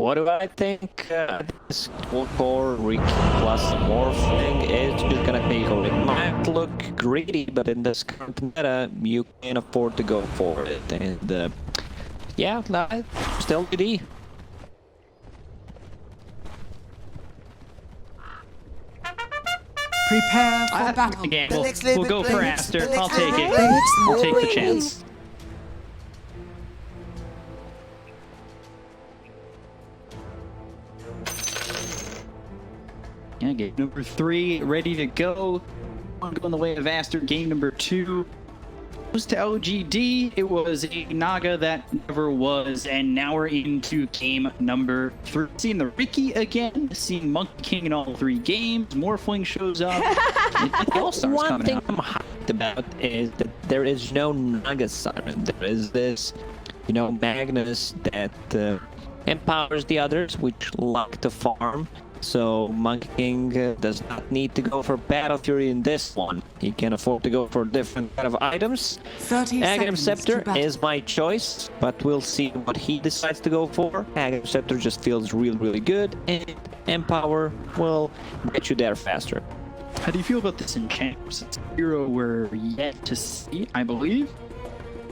What do I think? This core Riki plus Morphling is just gonna take over. It might look greedy, but in this current meta, you can afford to go for it. And yeah, still GD. Prepare for battle. Again, we'll go for Aster. I'll take it. I'll take the chance. Yeah, game number 3 ready to go. Go in the way of Aster. Game number 2 goes to LGD. It was a Naga that never was, and now we're into game number 3. Seeing the Riki again, seeing Monkey King in all 3 games. Morphling shows up. One thing I'm hyped about is that there is no Naga Siren. There is this, you know, Magnus that empowers the others, which like to farm. So Monkey King does not need to go for Battle Fury in this one. He can afford to go for different kind of items. Aghanim Scepter is my choice, but we'll see what he decides to go for. Aghanim Scepter just feels really good, and Empower will get you there faster. How do you feel about this enchantment? It's a hero we're yet to see, I believe.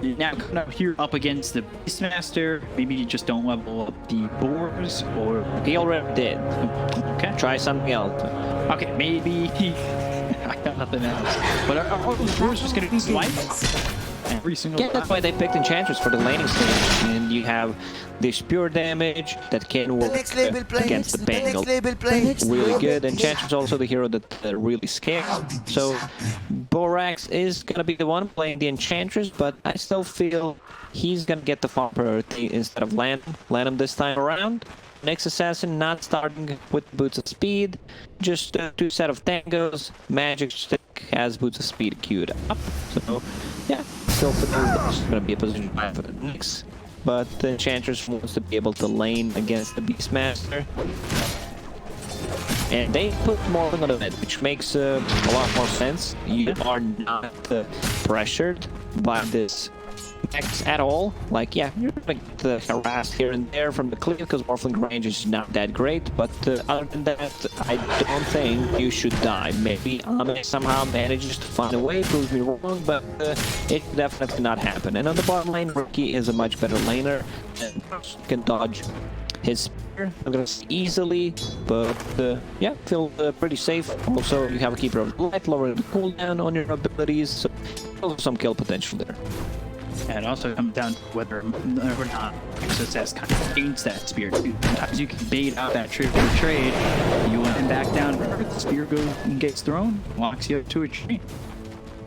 Now coming up here up against the Beastmaster, maybe you just don't level up the boars, or he already did. Okay, try something else. Okay, maybe I got nothing else. But are those boars just gonna do swipes? Every single time? That's why they picked Enchantress for the laning stage, and you have this pure damage that can work against the Bengal. Really good. Enchantress is also the hero that really scares. So Borax is gonna be the one playing the Enchantress, but I still feel he's gonna get the farm priority instead of Lanham this time around. Next Assassin not starting with Boots of Speed, just 2 set of tangos. Magic Stick has Boots of Speed queued up. So yeah, still there's gonna be a position for the next. But the Enchantress wants to be able to lane against the Beastmaster. And they put Morphling on the mid, which makes a lot more sense. You are not pressured by this Max at all. Like, yeah, you're gonna get harassed here and there from the clear because Morphling range is not that great. But other than that, I don't think you should die. Maybe Ame somehow manages to find a way, proves me wrong, but it definitely not happen. And on the bottom lane, Riki is a much better laner and can dodge his spear. I'm gonna say easily, but yeah, feel pretty safe. Also, you have a Keeper of Light, lowering the cooldown on your abilities, so some kill potential there. And it also comes down to whether or not success kind of gains that spear too. Sometimes you can bait out that trade, you want him back down, the spear goes and gets thrown, locks you up to a tree.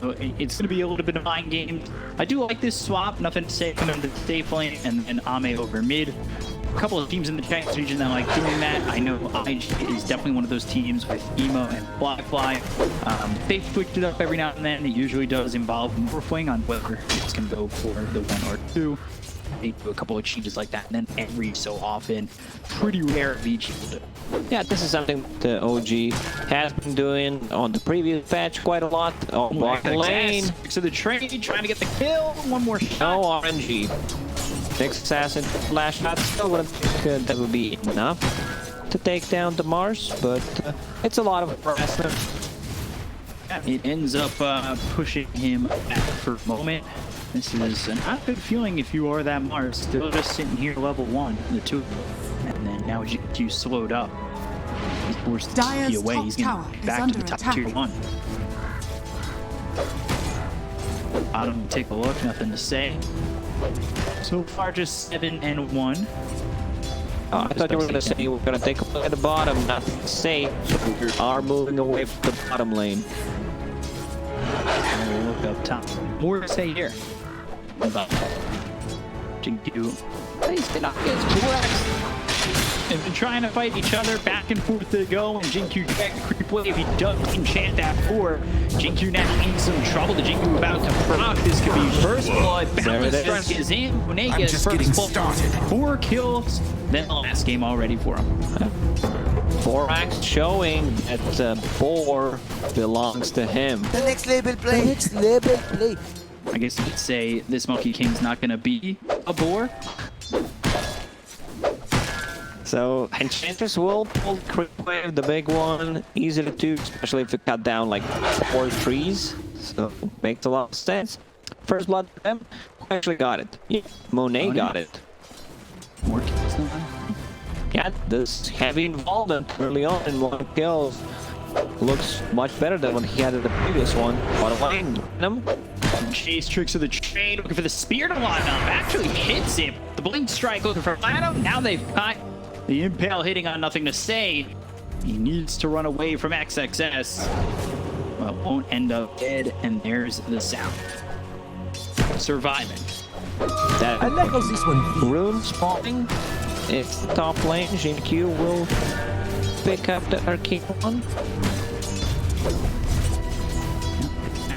So it's going to be a little bit of mind games. I do like this swap, nothing to say, come into the safe lane and then Ame over mid. A couple of teams in the Chinese region that like doing that. I know IG is definitely one of those teams with Emo and Blackfly. They switched it up every now and then. It usually does involve Morphling on whether it's going to go for the 1 or 2. They do a couple of changes like that, and then every so often, pretty rare VG. Yeah, this is something the OG has been doing on the previous patch quite a lot. Oh, block lane. So the trade trying to get the kill. One more shot. No RNG. Next Assassin flash shot. Still wouldn't think that would be enough to take down the Mars, but it's a lot of harassment. It ends up pushing him back for a moment. This is not a good feeling if you are that Mars. Still just sitting here level 1, the 2 of them. And then now you slowed up. He's forced to be away. He's going to back to the top tier 1. Bottom, take a look, nothing to say. So far, just 7-1. I thought you were going to say you were going to take a look at the bottom, nothing to say. So we are moving away from the bottom lane. We'll look up top. More to say here. About Jinku. He's been up against Borax. They've been trying to fight each other, back and forth they go, and Jinku back the creep wave. He does enchant that 4. Jinku now in some trouble. The Jinku about to proc. This could be first blood. Boundless Strike is in. Monet gets first blood. 4 kills. Then the last game already for him. Borax showing that Boar belongs to him. The next label play. The next label play. I guess you could say this Monkey King's not going to be a Boar. So Enchantress will pull Crit Wave, the big one, easily too, especially if you cut down like 4 trees. So makes a lot of sense. First blood for them. Who actually got it? Yeah, Monet got it. More kills than that. Yeah, this heavy involvement early on in 1 kills looks much better than what he had in the previous one. Bottom line, him. Chase tricks of the trade, looking for the spear to line up. Actually hits him. The blink strike looking for Platinum. Now they've got the impale hitting on nothing to say. He needs to run away from XXS. Well, won't end up dead, and there's the sound. Surviving. That I like how this one. rune spawning. It's top lane. Q will pick up the arcane one.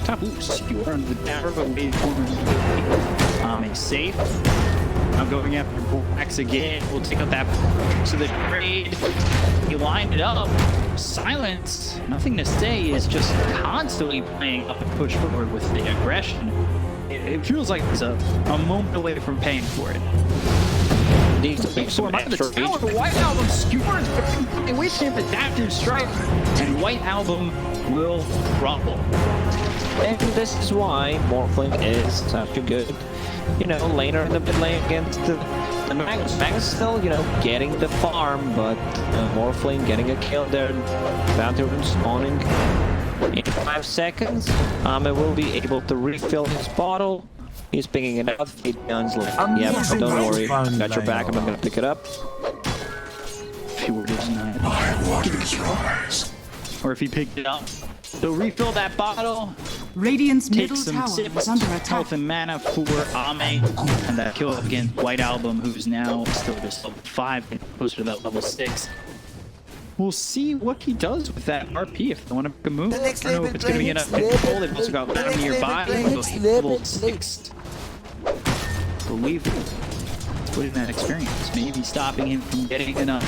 Top oops, you are under the tower, but wait for him. He's safe. Now going after Borax again. We'll take out that to the trade. He lined it up. Silence. Nothing to say is just constantly playing up and push forward with the aggression. It feels like it's a moment away from paying for it. Needs to make some extra the tower, White Album skewers with him adaptive strike, and White Album will crumble. And this is why Morphling is such a good, laner in the mid lane against the Magus. Magus still, getting the farm, but Morphling getting a kill there. Bounty rune spawning in 5 seconds. Ame will be able to refill his bottle. He's picking it up. Fate guns like, yeah, don't worry, got your back. I'm not gonna pick it up. If he were to deny it. Or if he picked it up. So refill that bottle. Radiant's Take middle some tower sips is under of attack. health and mana for Ame. And that kill up against White Album, who's now still just level 5, closer to that level 6. We'll see what he does with that RP if they want to make a move. I don't know if it's going to be enough control. They've also got Venom nearby. Level 6. Believe it. Put in that experience. Maybe stopping him from getting enough.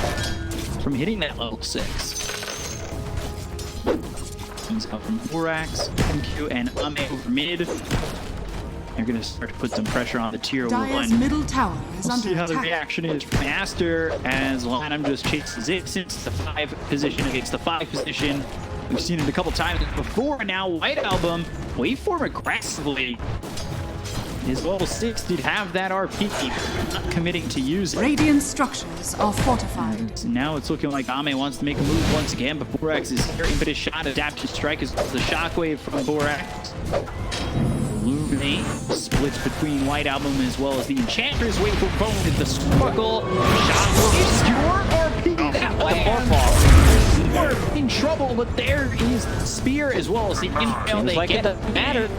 From hitting that level 6. He's up from Borax, MQ, and Ame over mid. They're going to start to put some pressure on the tier Dire's 1. middle tower is We'll under see how the attack. reaction is from Aster as Lanham just chases it since the 5 position against the 5 position. We've seen it a couple times before, and now White Album waveform aggressively. His level 6 did have that RP, not committing to use it. Radiant structures are fortified. So now it's looking like Ame wants to make a move once again, but Borax is here. Impetus shot, adaptive strike is the shockwave from Borax. Illuminate splits between White Album as well as the Enchantress. Wait for bone at the Sparkle. Shockwave, skewer, RP that way. We're in trouble, but there is the spear as well as the impale. Seems They like get it doesn't matter.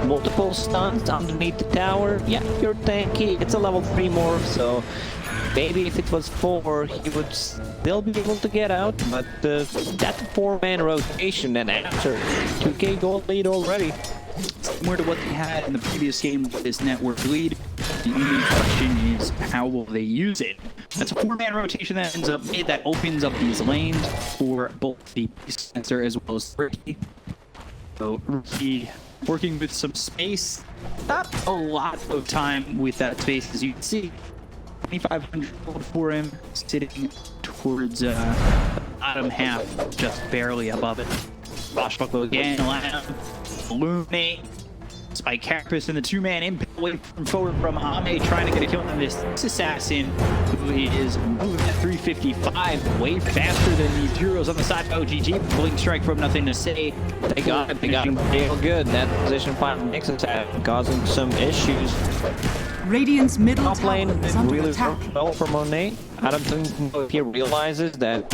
Multiple stuns underneath the tower. Yeah, you're tanky. It's a level 3 morph, so maybe if it was 4, he would still be able to get out. But that 4-man rotation and after 2k gold lead already. Similar to what they had in the previous game with this network lead. The only question is, how will they use it? That's a 4-man rotation that ends up mid that opens up these lanes for both the Beastmaster as well as Riki. So Riki working with some space. Not a lot of time with that space, as you can see. 2,500 gold for him, sitting towards the bottom half, just barely above it. Swashbuckle again, Lamb, Illuminate, Spike Carapace, and the 2-man impale away from forward from Ame, trying to get a kill on this assassin, who is moving at 355, way faster than these heroes on the side of OGG. Blink strike from nothing to say. They got it. They got it real good. That position 5 makes it causing some issues. Radiant's middle Top tower lane is did under really attack. well for Monet. I don't think if he realizes that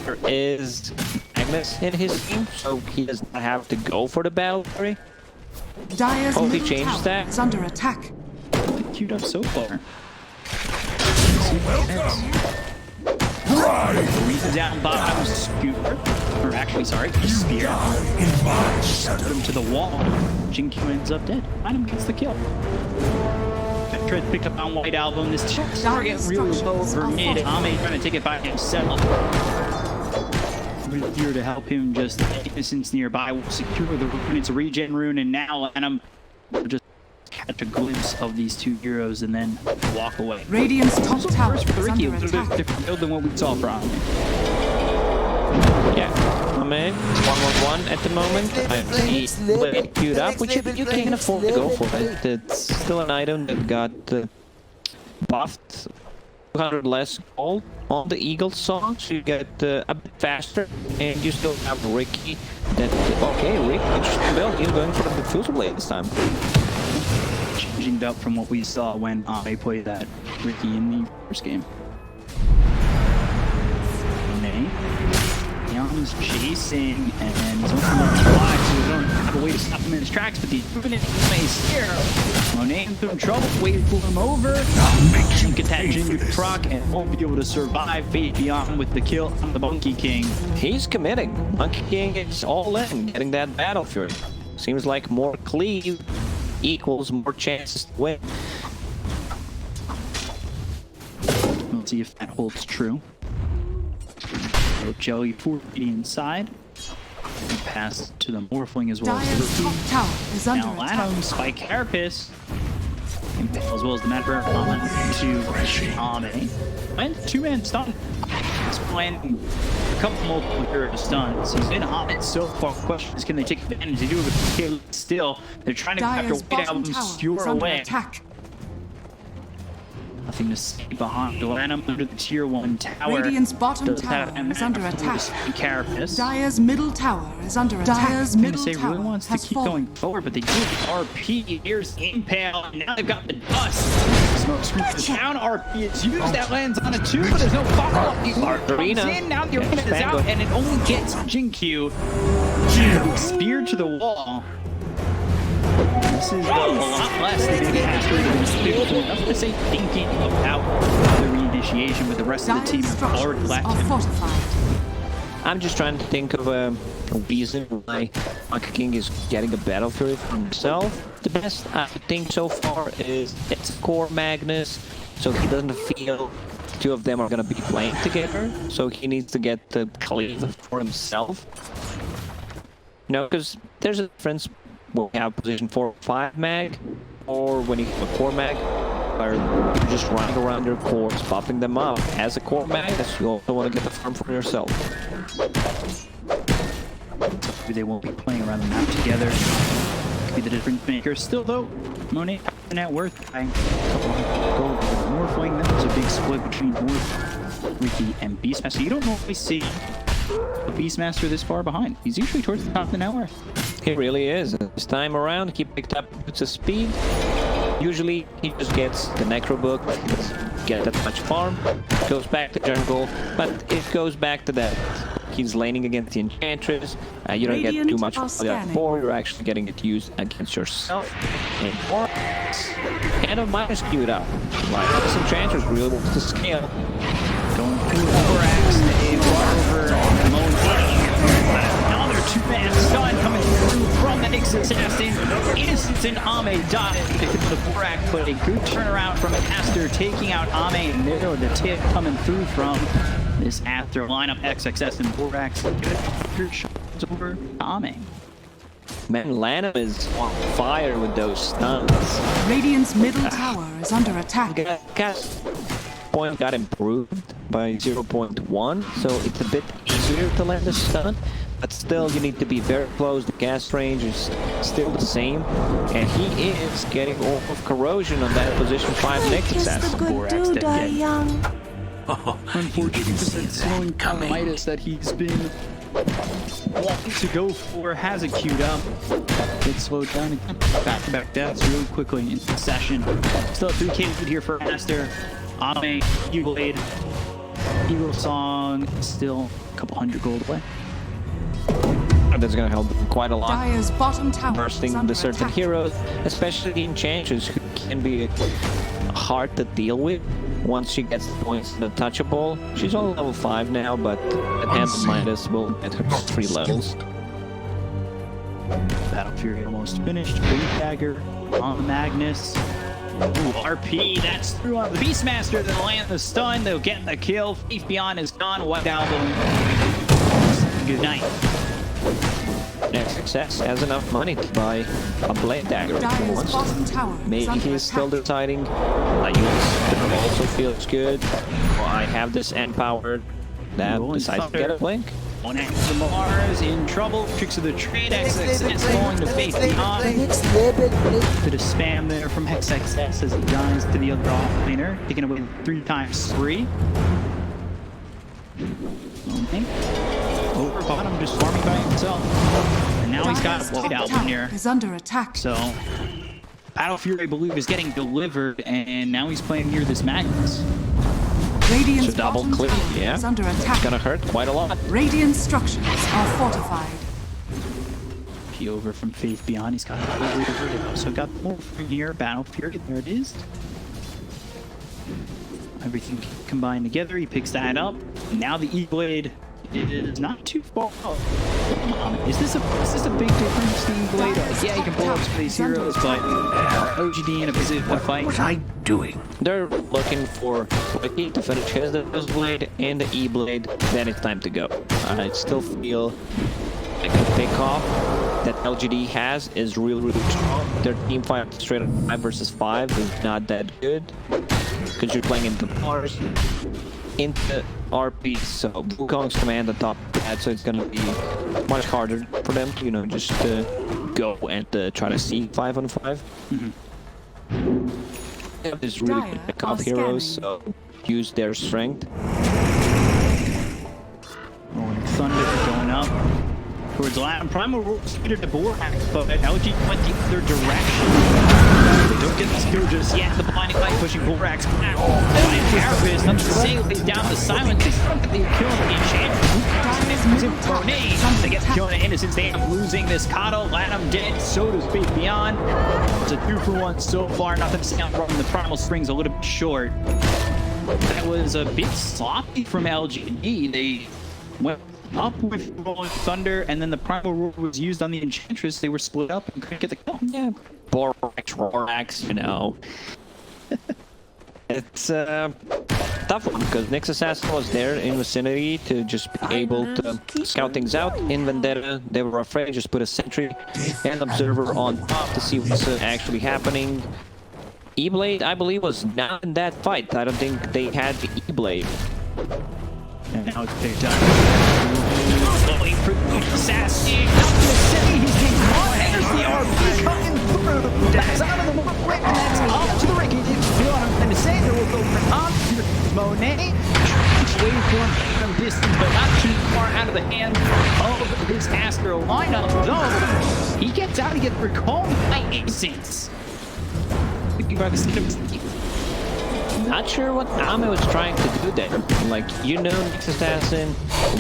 there is Magnus in his team, so he does not have to go for the battle tree. Dire's Hope he middle changed tower that. is under attack. Queued up so far. Leads down bottom, Scooter. Or actually, sorry, Spear. Put him to the wall. Jinky ends up dead. Item gets the kill. Tried to pick up on White Album. This target really low over mid. Ame trying to take it by himself. We're here to help him, just innocence nearby will secure the rune. It's a regen rune, and now Lanham will just catch a glimpse of these two heroes and then walk away. Radiant's top tower First for is Riki, a under little bit attack. different build than what we saw from him. Yeah, Monet, 1-1-1 at the moment. I see Blade queued up, which you can afford to go for it. It's still an item that got buffed 200 less gold on the Eagle song, so you get a bit faster, and you still have Riki. That okay, Riki, interesting build. He's going for the Diffuser Blade this time. Changing it up from what we saw when they played that Riki in the first game. Monet. He's chasing, and he's looking on the fly, so we don't have a way to stop him in his tracks, but he's moving it place here. Monet in some trouble, waiting for him over. He get that ginger truck and won't be able to survive. Fate Beyond with the kill on the Monkey King. He's committing. Monkey King is all in, getting that Battle Fury. Seems like more cleave equals more chances to win. We'll see if that holds true. Jelly for the inside. And pass to the Morphling as well. Dire's top tower is under Now attack. Adam, Spike Carapace, as well as the Mad Bear comment to Ame. Went two-man stun. He's playing a couple multiple hero stuns. He's in Ame so far. The question is, can they take advantage? They do it with Caleb still. They're trying to capture Dire's White bottom Album, tower skewer is under away. attack. Nothing to see behind. Atlanta under the tier 1 tower. Radiant's bottom Does tower have is under attack. Carapace. Dire's middle tower is under attack. Dire's Gonna middle say tower really wants to has keep fallen. going forward, but they do RP. Here's Impale, and now they've got the dust. Smoke screws down. RP is used. That lands on a 2, but there's no follow-up. The art comes Arena. in. Now the arena is out, and it only gets Jinkyu. Spear to the wall. This is a lot less than maybe Aster enough to say thinking about the reinitiation, with the rest of the team Dire's already structures left are him. fortified. I'm just trying to think of a reason why Monkey King is getting a Battle Fury for himself. The best I think so far is it's core Magnus, so he doesn't feel the two of them are going to be playing together, so he needs to get the cleave for himself. You know, because there's a difference when you have position 4 or 5 mag, or when you have a core mag, where you're just running around your cores, popping them up. As a core Magnus, you also want to get the farm for yourself. Maybe they won't be playing around the map together. Could be the difference maker. Still though, Monet net worth buying a couple of gold with Morphling. That was a big split between Riki and Beastmaster. You don't normally see a Beastmaster this far behind. He's usually towards the top of the net worth. He really is. This time around, he picked up his speed. Usually, he just gets the Necro Book, he doesn't get that much farm, goes back to jungle, but it goes back to that. He's laning against the Enchantress, you don't get too Radiant much are of that scanning. for, you're actually getting it used against yourself. And a minus queued up. Like, this Enchantress really wants to scale. Going through Borax, they over Monet. Another two-man stun coming through from the Nyx Assassin. Innocence and Ame dotted into the Borax, but a good turnaround from Aster, taking out Ame in the middle of the tip coming through from this Aster lineup. XXS and Borax. Good shots over Ame. Man, Lanham is on fire with those stuns. Radiant's middle tower is under attack. Cast point got improved by 0.1, so it's a bit easier to land a stun, but still you need to be very close. The cast range is still the same, and he is getting off of corrosion on that position 5 Nyx Assassin. Borax dead yet. Unfortunately, that slowing Midas that he's been wanting to go for has it queued up. It slowed down again. Back-to-back deaths really quickly in succession. Still 3K lead here for Aster. Ame, Blade, Eagle Song, still a couple hundred gold away. That's going to help quite a lot. Dire's bottom tower is Bursting under the certain attack. heroes, especially the Enchanters, who can be hard to deal with once she gets the points to the touchable. She's only level 5 now, but at hand of Midas will get her 3 levels. Battle Fury almost finished. Blade Dagger on Magnus. Ooh, RP, that's through on the Beastmaster. They'll land the stun, they'll get the kill. Faith Beyond is gone. White Album. Good night. Next. XS has enough money to buy a blade dagger if he Dire's wants bottom to. tower is Maybe under he's still attack. deciding. Use also feels good. Well, I have this empowered. That Rolling decides to get a Thunder. blink. Monet the Mars in trouble. Tricks of the trade. XXS going to face beyond. Next level play. Bit of spam there from XXS as he dives to the other offlaner, taking away 3 times 3. Okay. Over bottom, just farming by himself. And now he's got Dire's a blade top out tower here. is under attack. So, Battle Fury, I believe, is getting delivered, and now he's playing near this Magnus. Radiant's So double bottom click, tower yeah. is under It's attack. gonna hurt quite a lot. Radiant structures are fortified. P over from Faith Beyond. He's got the also got more from here. Battle Fury, there it is. Everything combined together. He picks that up. Now the E-Blade is not too far off. Is this a big difference, the E-Blade? Yeah, you can pull up some of these heroes, but OGD in a position to fight. What I doing? They're looking for Riki to finish his blade and the E-blade. Then it's time to go. I still feel like the pick-off that LGD has is really strong. Their team fight straight up 5 versus 5 is not that good because you're playing into bars, into RP, so Wukong's command on top of that, so it's gonna be much harder for them to, just go and try to see 5 on 5. They have this really Dire good pick-off are heroes, scanning. so use their strength. Rolling Thunder going up towards Latin. Primal Roar speeded to Borax, but LG went the other direction. They don't get the skill just yet. The blinding light pushing Borax back. Giant Carapace, nothing to say, lays down the silence. They don't get the kill on the Enchantress. Monet, they get the kill on the Innocence. They end up losing this Kato. Latin dead, so does Faith Beyond. It's a 2-for-1 so far. Nothing to say on the Primal Springs a little bit short. That was a bit sloppy from LGD. They went up with Rolling Thunder, and then the Primal Roar was used on the Enchantress. They were split up and couldn't get the kill. Yeah, Borax, It's a tough one because Nyx Assassin was there in vicinity to just be able to scout things out. In Vendetta, they were afraid, just put a sentry and observer on top to see what's actually happening. E-Blade, I believe, was not in that fight. I don't think they had the E-Blade. And now it's picked up. Slowly for the assassin. Nothing to say. He's taking one. And there's the RP coming through. That's out of the Morphling. And that's up to the Riki. You know what I'm trying to say? There will go for up. Monet. Waveform from distance, but not too far out of the hand of this Aster lineup. Though he gets out, he gets recalled by Innocence. Not sure what Ame was trying to do there. Nyx Assassin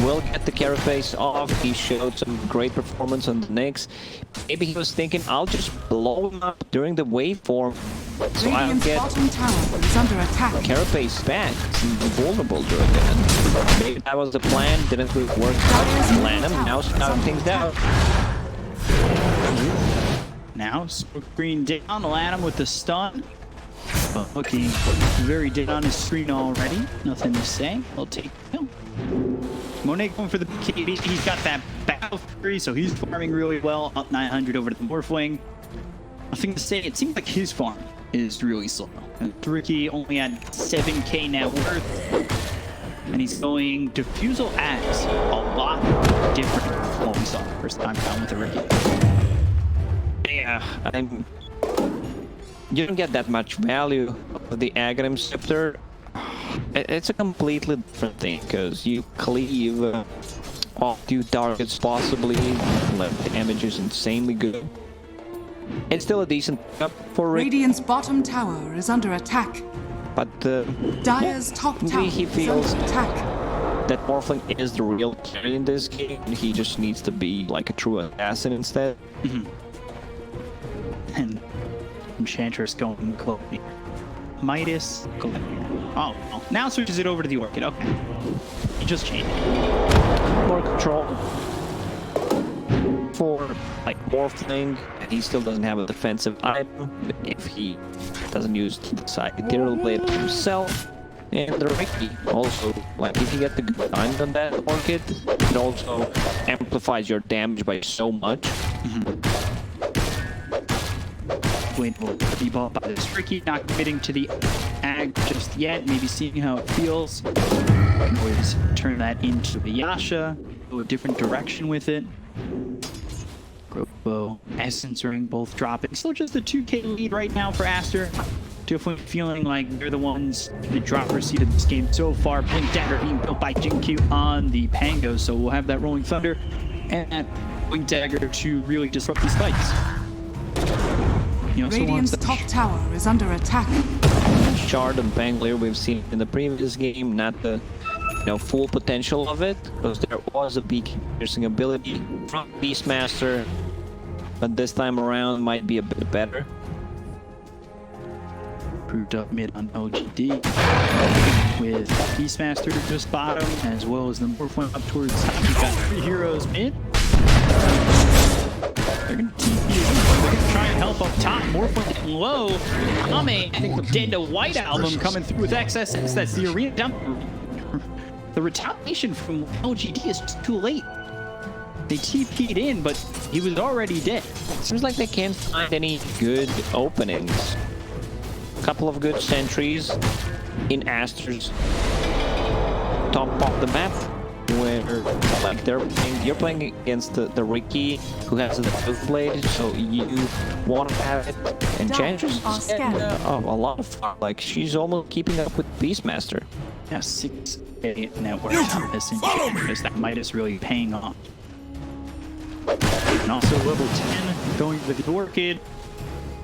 will get the Carapace off. He showed some great performance on the Nyx. Maybe he was thinking, I'll just blow him up during the waveform so I'll Radiant's get bottom tower is under attack. Carapace back. It's vulnerable during that. Maybe that was the plan. Didn't really work out. Land him. Now scouting things down. Now, smoke screen down, Lanham with the stun. But looking very dead on his screen already. Nothing to say. I'll take him. Monet going for the BKB. He's got that Battle Fury, so he's farming really well. Up 900 over to the Morphling. Nothing to say. It seems like his farm is really slow. And Riki only had 7k net worth. And he's going Diffusal Axe. A lot different from what we saw the first time down with the Riki. Yeah, you don't get that much value of the Aghanim Scepter. It's a completely different thing because you cleave all 2 targets possibly. The damage is insanely good. It's still a decent up for Rick, Radiant's bottom tower is under attack. but Dire's top tower he is feels under attack. that Morphling is the real carry in this game. He just needs to be like a true assassin instead. And Enchantress going Globally. Midas, Globally. Oh, well. Now switches it over to the Orchid. Okay. He just changed it. More control for Morphling. He still doesn't have a defensive item if he doesn't use the Sidereal Blade himself. And the Riki also, if you get the good time on that Orchid, it also amplifies your damage by so much. Wait, will be bought by this Riki, not committing to the ag just yet, maybe seeing how it feels. Can always turn that into a Yasha, go a different direction with it. Growbow, Essence Ring both dropping. Still just the 2k lead right now for Aster. Definitely feeling like they're the ones in the driver's seat of this game so far. Blink Dagger being built by Jinq on the Pango, so we'll have that Rolling Thunder and that Blink Dagger to really disrupt these fights. Radiant's top tower is under attack. Shard and Pangolier we've seen in the previous game, not the full potential of it, because there was a peak piercing ability from Beastmaster, but this time around might be a bit better. Proved up mid on LGD with Beastmaster just bottom, as well as the Morphling up towards top. We've got 3 heroes mid. They're going to TP. They're going to try and help up top. Morphling getting low. Ame, I think the Dead to White album coming through with XSS. That's the arena dump. The retaliation from LGD is just too late. They TP'd in, but he was already dead. Seems like they can't find any good openings. A couple of good sentries in Aster's top of the map, where like you're playing against the Riki, who has the blade, so you want to have it. And Enchantress is getting a lot of fun. Like, she's almost keeping up with Beastmaster. Yeah, 6k network on this Enchantress. That Midas really paying off. And also level 10 going with the Orchid.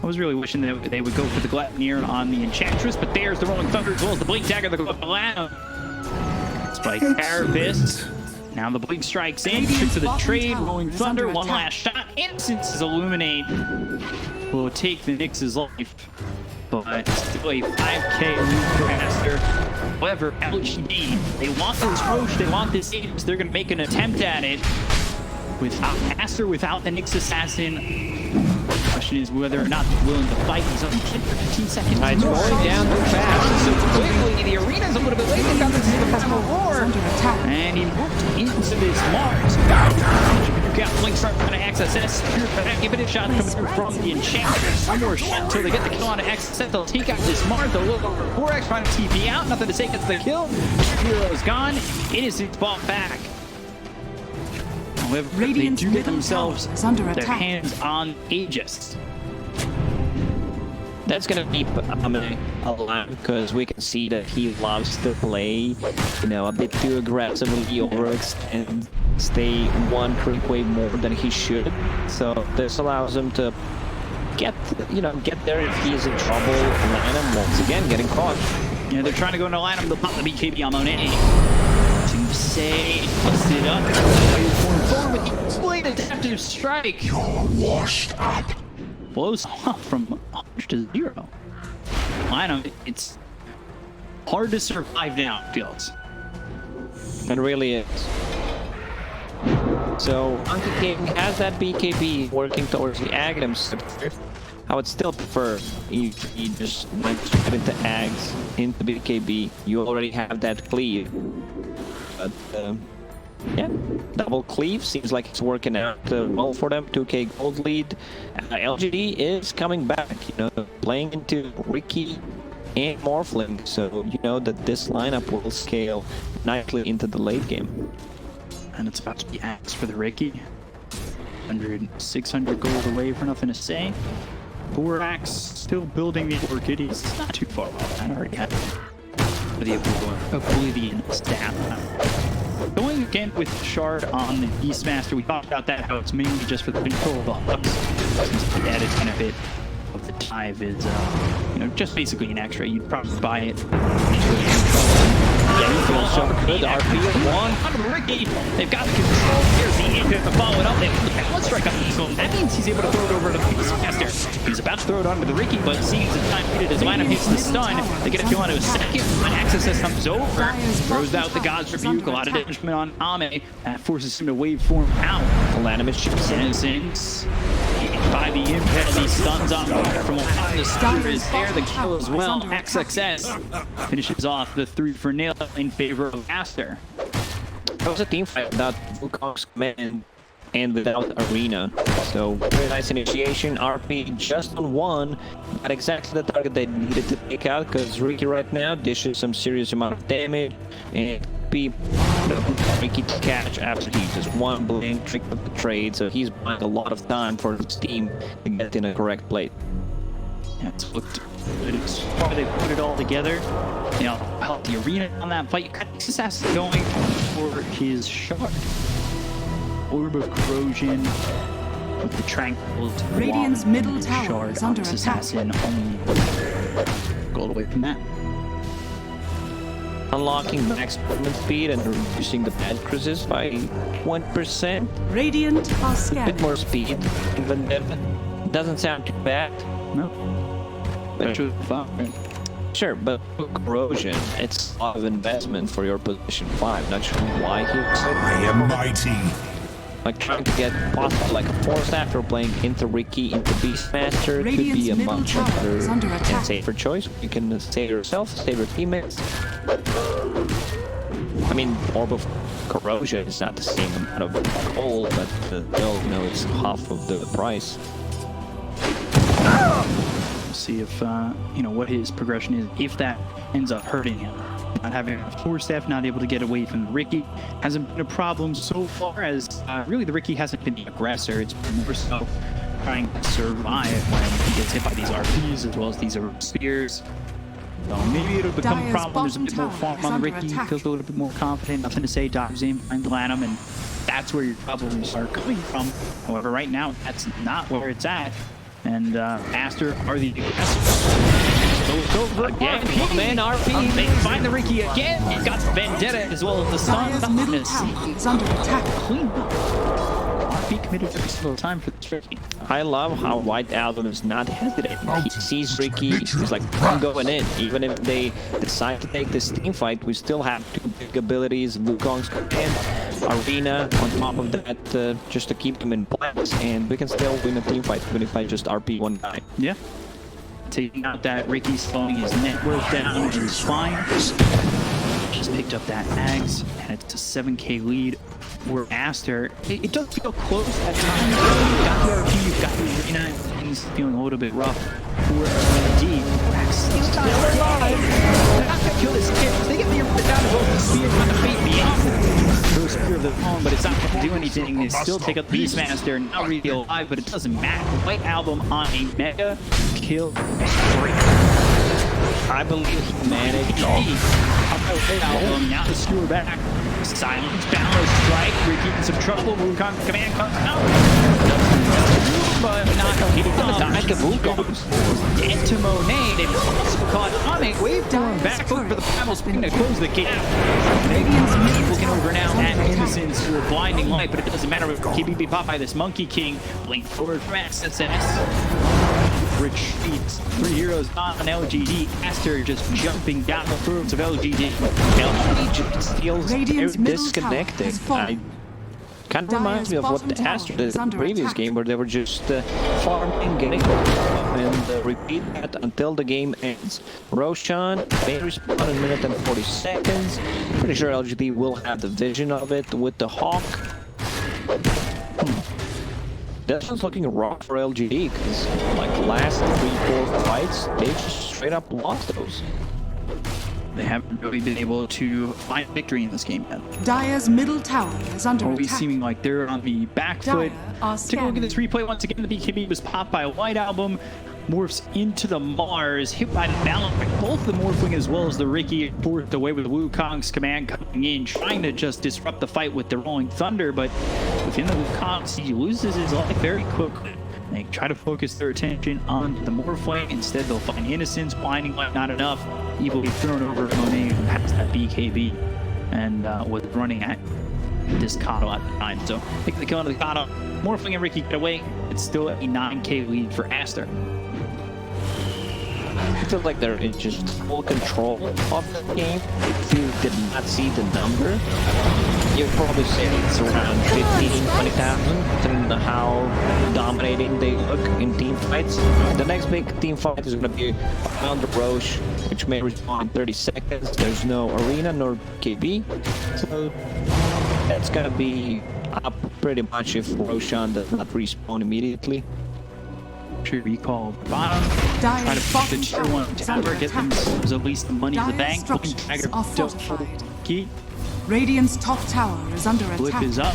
I was really wishing that they would go for the Gleipnir on the Enchantress, but there's the Rolling Thunder as well as the Blink Dagger that goes up the ladder. Spike Carapace. Now the Blink strikes in, to the trade, Rolling Thunder, one last shot. Innocence is Illuminate. Will take the Nyx's life, but still a 5k lead for Aster. However, LGD, they want this Roche, they want this Aegis, they're going to make an attempt at it. Without Aster, without the Nyx Assassin, the question is whether or not they're willing to fight. He's only 10 for 15 seconds. It's going down too fast. So quickly, the arena's a little bit late. They got this in the primal roar. And he moved into this Mars. You got Blink start on XSS. Give it a shot coming through from the Enchantress. One more shot until they get the kill on XSS. They'll take out this Mars. They'll look over 4x trying to TP out. Nothing to say gets the kill. Hero's gone. Innocent's bought back. However, they do get themselves their hands on Aegis. That's gonna keep Ame alive, because we can see that he loves to play, a bit too aggressively, overextend, stay one creep wave more than he should. So this allows him to get there if he's in trouble. Line once again getting caught. Yeah, they're trying to go into line him. They'll pop the BKB on Monet. To say, puts it up. Forward with the exploited adaptive strike. You're washed up. Blows off from 100 to 0. Lineup, it's hard to survive now, it feels. It really is. So, Monkey King has that BKB working towards the Aghanim scepter. I would still prefer if he just went straight into Ags, into BKB. You already have that cleave. But, yeah, double cleave seems like it's working out well for them. 2k gold lead. LGD is coming back, playing into Riki and Morphling, so you know that this lineup will scale nicely into the late game. And it's about to be axed for the Riki. 600 gold away for nothing to say. Borax still building the Orchid. He's not too far off. I already have the Oblivion staff. Going again with Shard on the Beastmaster, we talked about that, how it's mainly just for the control of the hooks. Since the added benefit of the dive is, just basically an extra. You'd probably buy it. Yeah, he feels so good. RP one on the Riki. They've got the control. Here's the impact to follow it up. They have the balance strike up the zone. That means he's able to throw it over to the Beastmaster. He's about to throw it onto the Riki, but sees the time needed. His lineup hits the stun. They get a kill onto a second. When XSS comes over, throws out the God's Rebuke. A lot of damage on Ame. That forces him to waveform out. Lanimate shoots Innocence. By the impact, he stuns up from behind. The stunner is there. The kill as well. XSS finishes off the 3 for nail in favor of Aster. That was a team fight without Wukong's command. and without arena. So very nice initiation. RP just on one, but exactly the target they needed to take out, because Riki right now dishes some serious amount of damage, and Riki to catch after he just one blink, tricked up the trade, so he's buying a lot of time for his team to get in a correct plate. Yeah, it's looked good. It's why they put it all together. You know, help the arena on that fight. Assassin going for his shard. Orb of Corrosion with the Tranquil. Radiant's middle tower shard is under on attack. Assassin only go away from that. Unlocking max movement speed and reducing the bad cruises by 1%. Radiant are A bit scanning. more speed, even if doesn't sound too bad. No. But Fine. sure, but corrosion, it's a lot of investment for your position 5. Not sure why he said I am mighty. like trying to get possible like a force after playing into Riki, into Beastmaster could be a Radiant's middle much tower better is under and attack. safer choice. You can save yourself, save your teammates. I mean, Orb of Corrosion is not the same amount of gold, but still, you know, it's half of the price. We'll see if, you know, what his progression is, if that ends up hurting him. Not having a force staff, not able to get away from the Riki hasn't been a problem so far, as really the Riki hasn't been the aggressor. It's been more so trying to survive when he gets hit by these RPs as well as these spears. So maybe it'll become a Dire's problem. There's a bit more bottom farm tower is on the under Riki. attack. Feels a little bit more confident. Nothing to say. Dives in, finds Lanham, and that's where your problems are coming from. However, right now, that's not where it's at. And Aster are the aggressors. So it's over Again, RP. one man RP. They find the Riki again. He's got Vendetta as well as the Sun. Dire's middle tower is under attack. Clean. RP committed every single time for this Riki. I love how White Album is not hesitating. He sees Riki, he's like, I'm going in. Even if they decide to take this team fight, we still have 2 big abilities, Wukong's command, Arena on top of that, just to keep them in place, and we can still win a team fight even if I just RP one guy. Yeah. Taking out that Riki, slowing his net worth down and his fine. Just picked up that Ags, and it's a 7k lead for Aster. It does feel close at times. You've got the RP, you've got the arena, and things feeling a little bit rough for LGD. Still alive. They're not gonna kill this kid. They get the arena down as well as the spear trying to bait me off. Throw a spear of their own, but it's not gonna do anything. They still take up Beastmaster, not really alive, but it doesn't matter. White Album on a mega kill streak. I believe he managed. White Album, now the skewer back. Silence, balance, strike. Riki in some trouble. Wukong command comes out. But not hitting the back of Wukong. Dead to Monet. They've also caught Amic. Wave form back foot for the primal spin to close the gap. Radiant's looking over now at Innocence for blinding light, but it doesn't matter if KBB popped by this Monkey King. Blink forward from SSS. Retreats. 3 heroes on LGD. Aster just jumping down the throats of LGD. LGD just feels Radiant's very middle tower disconnected. has fallen. Kind of reminds me of what Dire's the Aster bottom did tower in is the previous under game, where they were just farming, getting and repeat that until the game ends. Roshan may respawn in a minute and 40 seconds. Pretty sure LGD will have the vision of it with the Hawk. This one's looking rough for LGD, because like last 3-4 fights, they just straight up lost those. They haven't really been able to find victory in this game yet. Dire's middle tower is under Always attack. seeming like they're on the back foot. Dire are Take a look at this replay once again. The BKB was popped by a White Album. Morphs into the Mars, hit by the balance. Both the Morphling as well as the Riki forced away with Wukong's command coming in, trying to just disrupt the fight with the Rolling Thunder, but within the Wukong, he loses his life very quickly. They try to focus their attention on the Morphling. Instead, they'll find Innocence, blinding light, not enough. Evilly thrown over Monet, who has that BKB, and was running at this Kato at the time. So, pick the kill on the Kato. Morphling and Riki get away. It's still a 9k lead for Aster. I feel like they're in just full control of the game. If you did not see the number, you'd probably say it's around 15, 20,000, depending on how dominating they look in team fights. The next big team fight is going to be around the Roche, which may respond in 30 seconds. There's no arena nor KB, so that's going to be up pretty much if Roshan does not respawn immediately. Sure, recall bottom. Try Dire's to push bottom the tier tower 1 is tower, under get attack. themselves at least the money in the Dire's bank. structures Dagger are don't fortified. key. Radiant's top tower is under Blip attack. is up.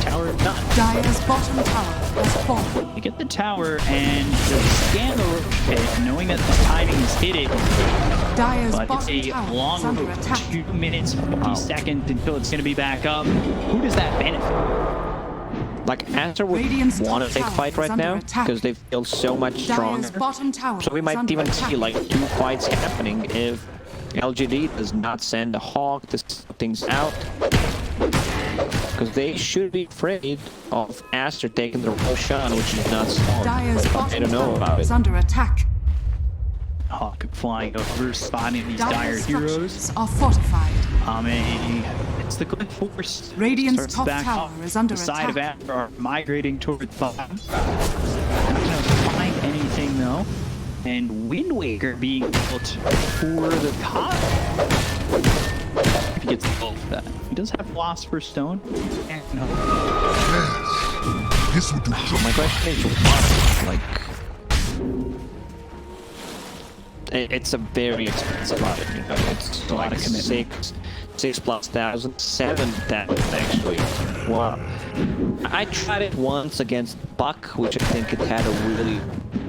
Tower done. Dire's bottom tower has fallen. They get the tower and the scan the roach pit, knowing that the timing is hitting. Dire's But it's bottom a tower long is under road, attack. 2 minutes, 50 seconds until it's going to be back up. Who does that benefit? Like Aster would Radiant's want to top take tower fight is right under now attack. because they feel so much stronger. Dire's bottom tower So we is might under even attack. see like 2 fights happening if LGD does not send a Hawk to sort things out. Because they should be afraid of Aster taking the Roshan, which is not small. Dire's I bottom don't know tower about is it. under attack. Hawk flying over, spotting these dire Dire's heroes. structures are fortified. It's the good force. Radiant's Starts top back tower up. is under The side of attack. Aster are migrating toward the bottom. Not gonna find anything though. And Wind Waker being built for the top. If he gets both of that. He does have Philosopher's Stone. And This would do My question is, why? Like, it's a very expensive item, you know. It's lot like of commitment. 6,000+, 7,000 actually. Wow. I tried it once against Buck, which I think it had a really,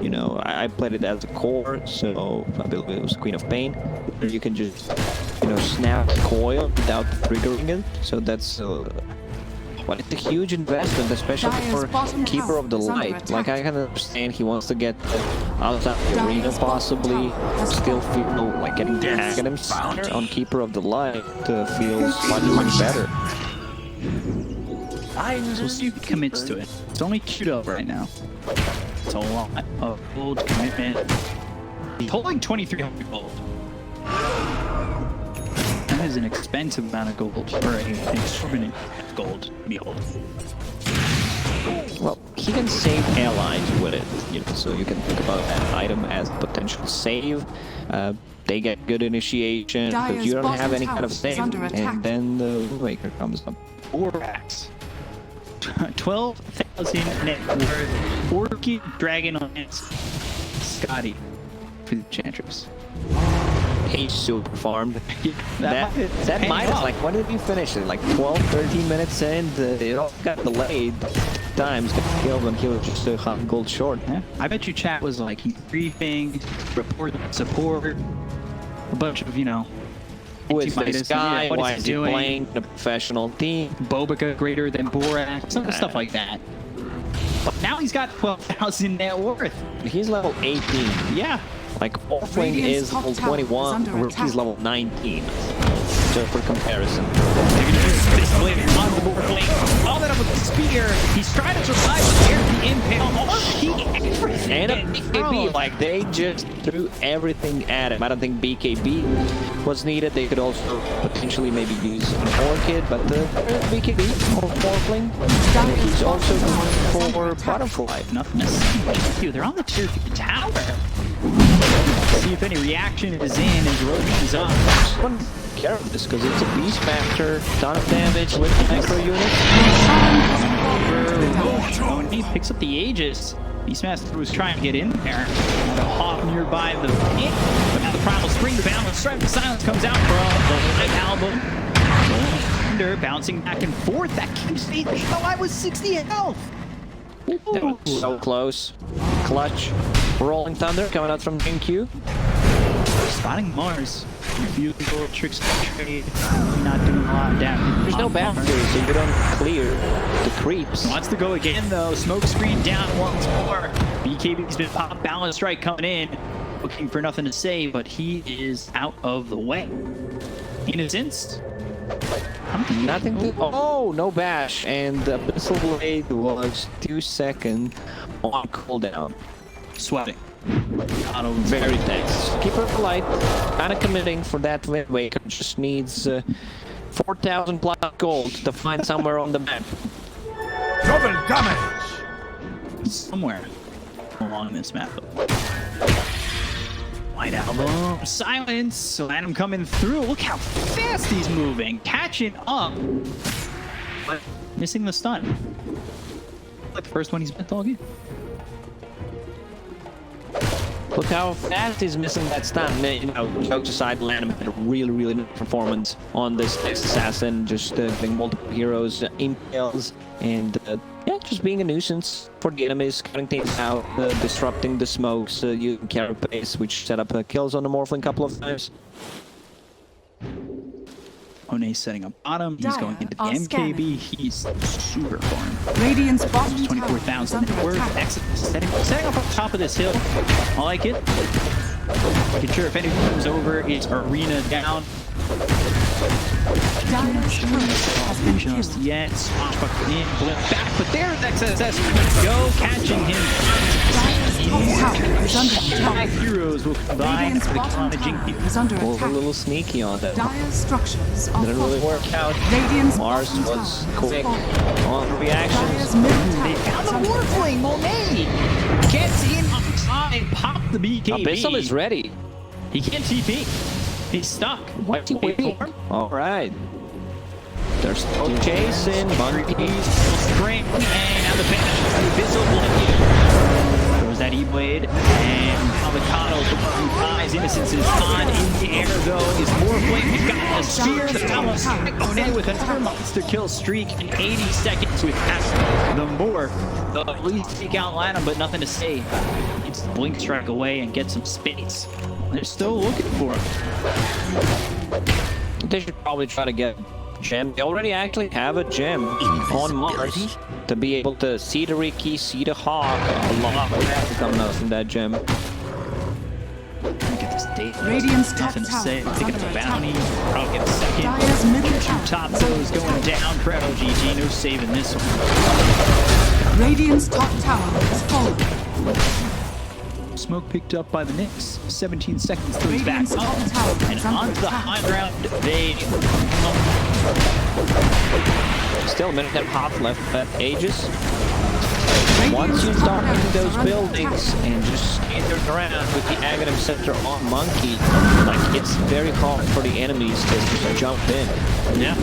you know, I played it as a core, so I believe it was Queen of Pain. Where you can just, you know, snap the coil without triggering it. So that's, but it's a huge investment, especially Dire's for bottom Keeper tower of the is under Light. Like, I attack. can understand he wants to get outside the Dire's arena, bottom possibly tower has still fallen. feel like getting items on Keeper of the Light feels much better. we'll see if he commits to it. It's only queued up right now. It's a lot of gold commitment. He's holding 2,300 gold. That is an expensive amount of gold, or an exorbitant gold to be holding. Well, he can save allies with it, you know, so you can think about that item as potential save. They get good initiation, but Dire's you don't have bottom any kind of tower is save, under attack. and then the Wind Waker comes up. 4 racks. 12,000 net worth. Orchid, Dragon Lance, Scotty for the Enchantress. He's super farmed. That that pay minus, off. like, when did you finish it? Like 12, 13 minutes in, it all got delayed. Times got killed when he was just a half gold short. Yeah. I bet you chat was like, he's briefing, report support, a bunch of, you know, Who is this anti-Midas, guy? yeah, what Why is is he he doing? playing in a professional team? Bobica greater than Borak, some stuff like that. But now he's got 12,000 net worth. He's level 18. Yeah. Like, Morphling Radiant's is top level tower is 21, under Riki's attack. level 19. Just for comparison. They're gonna use this blade on the Morphling. All that up with the spear. He's trying to survive with the impale. Everything. And a getting BKB, thrown. like, they just threw everything at him. I don't think BKB was needed. They could also potentially maybe use an Orchid, but the BKB or Morphling, he's also going for Butterfly. Nothing to see. They're on the tier 3 tower. See if any reaction is in as Roach is up. I wouldn't care of this because it's a Beastmaster, ton of damage with micro units. Oh, and he picks up the Aegis. Beastmaster was trying to get in there. Had a Hawk nearby the pit. But now the Primal Spring, the Balance Strike, the Silence comes out from the Light Album. Thunder bouncing back and forth. That keeps me. Oh, I was 60 health. That was so close. Clutch. Rolling Thunder coming out from GameCube. Spotting Mars. Beautiful tricks of trade. Not doing a lot of damage. There's no boundary, so you don't clear the creeps. Wants to go again though. Smoke screen down once more. BKB's been popped. Balance Strike coming in. Looking for nothing to say, but he is out of the way. Innocence. Nothing to... Oh, no bash. And the Abyssal Blade was 2 seconds on cooldown. Sweating. Very tense. Keeper of the Light, kind of committing for that Wind Waker. Just needs 4,000 plus gold to find somewhere on the map. double damage. Somewhere along this map. White Album. Silence. So Adam coming through. Look how fast he's moving. Catching up. But missing the stun. Like the first one he's missed all game. Look how fast he's missing that stun. You know, jokes aside, Lanham had a really good performance on this next assassin, just getting multiple heroes, impales, and yeah, just being a nuisance for the enemies, cutting things out, disrupting the smokes, using carapace, which set up kills on the Morphling a couple of times. Monet's setting up bottom. He's Dire going into the are MKB. scanning. He's super farm. Radiant's bottom tower is 24,000 under worth. attack. Excellent. Setting up on top of this hill. I like it. Making sure if anything comes over, it's arena down. Dire's turret has been Just killed. yet. Swashbuckler in, blip back, but there's XSS. Go, catching him. Dire's top tower is under attack. Five heroes will combine Radiant's for the bottom Conaging tower here. is under Well, a attack. little sneaky on that. Dire's structures are Didn't really fortified. work out. Radiant's Mars bottom was tower quick is fallen. on Dire's reactions. middle They tower found is the under attack. Morphling, Monet! Gets in on time, pop the BKB. Abyssal is ready. He can't TP. He's stuck. What? Wait for him. All right. They're still chasing. Monkeys. Spring, and now the finish. Abyssal throws that E-Blade, and Avocado, the one who buys Innocence is on in the air, though, is Morphling. He's got the spear, the Thomas, Monet with another monster kill streak in 80 seconds with Aster. The more, the least take out Lanham, but nothing to say. Needs to blink strike away and get some space. They're still looking for him. They should probably try to get gem. They already actually have a gem on Mars to be able to see the Riki, see the Hawk. A lot of that coming out from that gem. Look at this date. Radiant's top Nothing to tower say. is Picking up under a attack. bounty. Probably get a second. Dire's middle tower Top is under those going attack. down for LGD. No saving this one. Radiant's top tower is fallen. Smoke picked up by the Knicks. 17 seconds till he's back Radiant's top up. tower And is under onto the attack. high ground. They Still a minute and a half left at Aegis. Radiant's Once you top start tower hitting is those under buildings attack. and just stand your ground with the Aghanim Scepter on Monkey, like it's very hard for the enemies to just jump in. Yeah.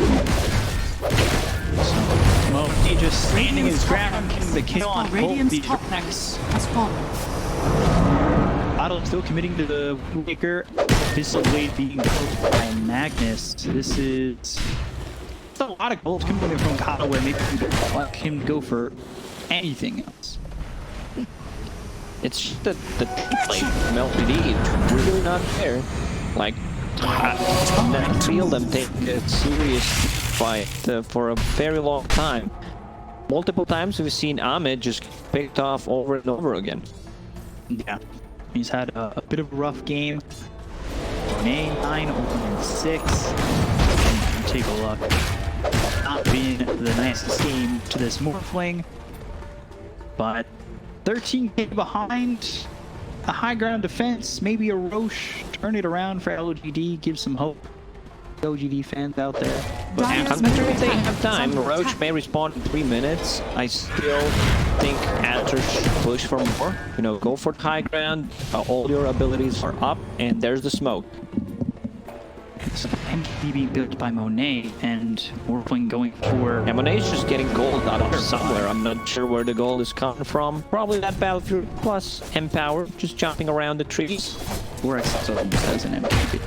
So, well, he just standing his ground, getting the kill on both Radiant's these top tracks. has fallen. Battle still committing to the Waker. This blade being built by Magnus. This is it's a lot of gold coming in from Kata where maybe we don't want him to go for anything else. It's just that the play from LGD is really not fair. Like, I don't feel them take a serious fight for a very long time. Multiple times we've seen Ahmed just get picked off over and over again. Yeah, he's had a bit of a rough game. Monet 9-6. Take a look. Not being the nicest game to this Morphling, but 13k behind. A high ground defense, maybe a Roche. Turn it around for LGD. Give some hope. LGD fans out there. But Dire's I'm middle sure if they tower have is time, under Roach attack. may respond in 3 minutes. I still think Aster should push for more. You know, go for the high ground. All your abilities are up, and there's the smoke. So MKB being built by Monet and Morphling going for And Monet's just getting gold out of somewhere. I'm not sure where the gold is coming from. Probably that Battlefield plus Empower, just jumping around the trees. 4x almost as an MKB.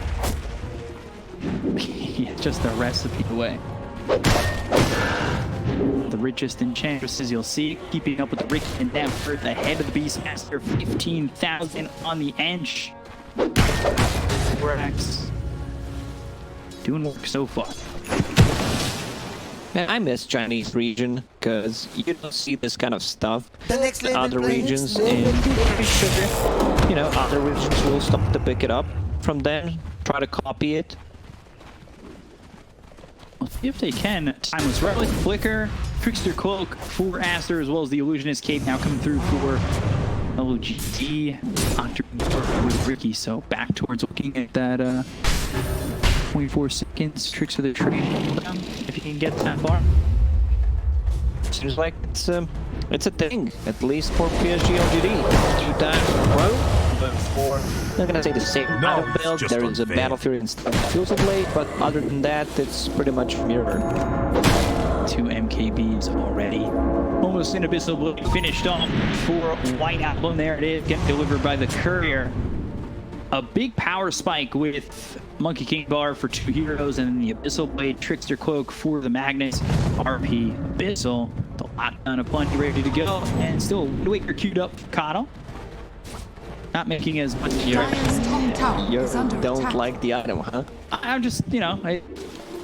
Yeah, just the recipe away. The richest enchantresses you'll see, keeping up with the Riki and Danford ahead of the Beastmaster. 15,000 on the Ench. 4x. Doing work so far. Man, I miss Chinese region because you don't see this kind of stuff The next in level other play, regions, next level and play. pretty sure, you know, other regions will stop to pick it up from them, try to copy it. Well, see if they can. Timeless Relic, Flicker, Trickster Cloak for Aster, as well as the Illusionist Cape now coming through for LGD. Octar with Riki, so back towards looking at that 24 seconds. Tricks of the trade, if you can get that far. Seems like it's a thing, at least for PSG.LGD. 2 times in a row, but for, I'm not gonna say the same No, kind of it's build. just There is a unfair. Battlefield instead of Fusil Blade, but other than that, it's pretty much mirrored. 2 2 MKBs already. Almost an Abyssal Blade finished off for White Album. There it is, getting delivered by the Courier. A big power spike with Monkey King Bar for 2 heroes, and then the Abyssal Blade Trickster Cloak for the Magnus. RP Abyssal, the lockdown of plenty ready to go, and still Wind Waker queued up for Kato. Not making as much. Dire's top tower You is under don't attack. like the item, huh? I'm just, you know,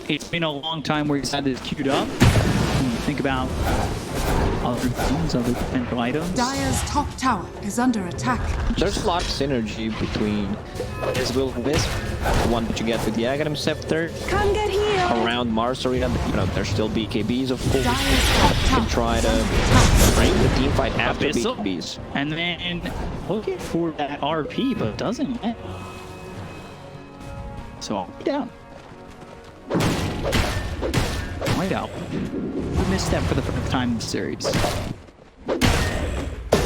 it's been a long time where he's had this queued up. When you think about other things, other potential items. Dire's top tower is under attack. There's a lot of synergy between this Will Wisp, the one that you get with the Aghanim Scepter, Come get healed. around Mars Arena. You know, there's still BKBs, of course. Dire's top You tower can try is to under attack. frame the team fight after Abyssal. BKBs. And then looking for that RP, but doesn't let. So I'll be down. White out. We missed that for the first time in the series.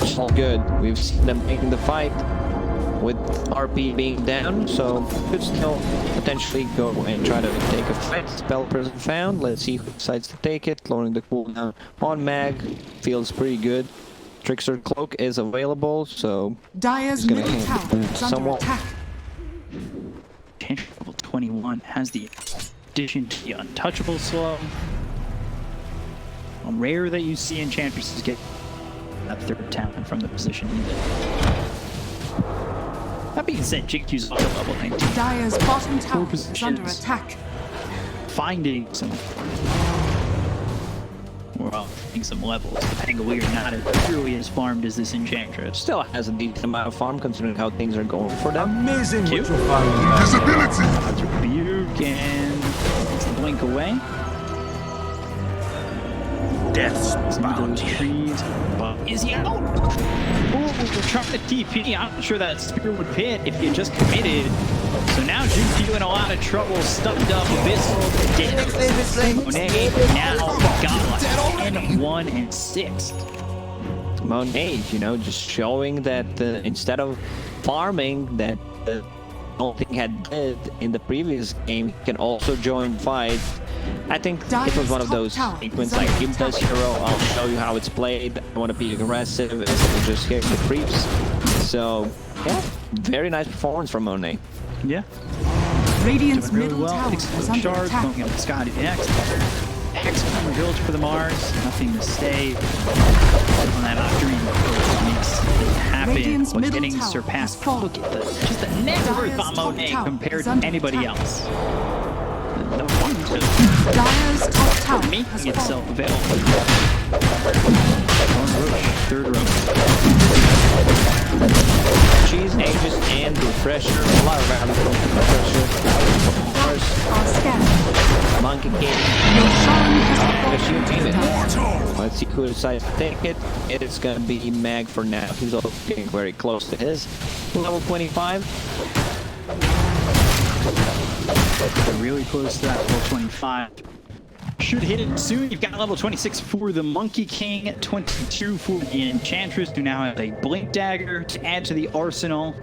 It's all good. We've seen them making the fight with RP being down, so could still potentially go and try to take a fight. Spell person found. Let's see who decides to take it. Lowering the cooldown on Mag feels pretty good. Trickster Cloak is available, so Dire's gonna middle handle tower is under somewhat. attack. Enchantress level 21 has the addition to the untouchable slow. Rare that you see Enchantresses get that 3rd talent from the position needed. That being said, JQ's also level 19. Dire's bottom tower is under positions. attack. Finding some, well, finding some levels. The Pangolier not as truly as farmed as this Enchantress. still has a decent amount of farm considering how things are going for them. Amazing what you Cute. found. Visibility. Rebuke and it's a blink away. Death's Some of those trees. But is he out? Oh, trying to TP. I'm not sure that spear would hit if you just committed. So now GQ in a lot of trouble. Stuffed up. Abyssal. Dead. Monet now got 10, 1, and 6. Monet, you know, just showing that instead of farming that Morphling had did in the previous game, he can also join fight. I think it was one of those sequences like, give this hero, I'll show you how it's played. I want to be aggressive instead of just hit the creeps. So, yeah, very nice performance from Monet. Yeah. Radiant's Doing really middle well. tower Takes is some under shards, attack. going up to Scotty next. X drilled for the Mars. Nothing to stay on that Octarine makes it happen. Radiant's But middle getting tower surpassed. has fallen. Look at just the net worth Dire's on top Monet tower compared is to under anybody attack. else. The one just Dire's top tower has making itself fallen. available. Third row. Cheese, Aegis, and Refresher. A lot of rounds from Refresher. Mars, Are scattered. Monkey King. Sharon The has shield fallen. team. Let's see who decides to take it. It's gonna be Mag for now. He's also getting very close to his level 25. They're really close to that level 25. Should hit it soon. You've got level 26 for the Monkey King, 22 for the Enchantress, who now have a Blink Dagger to add to the arsenal.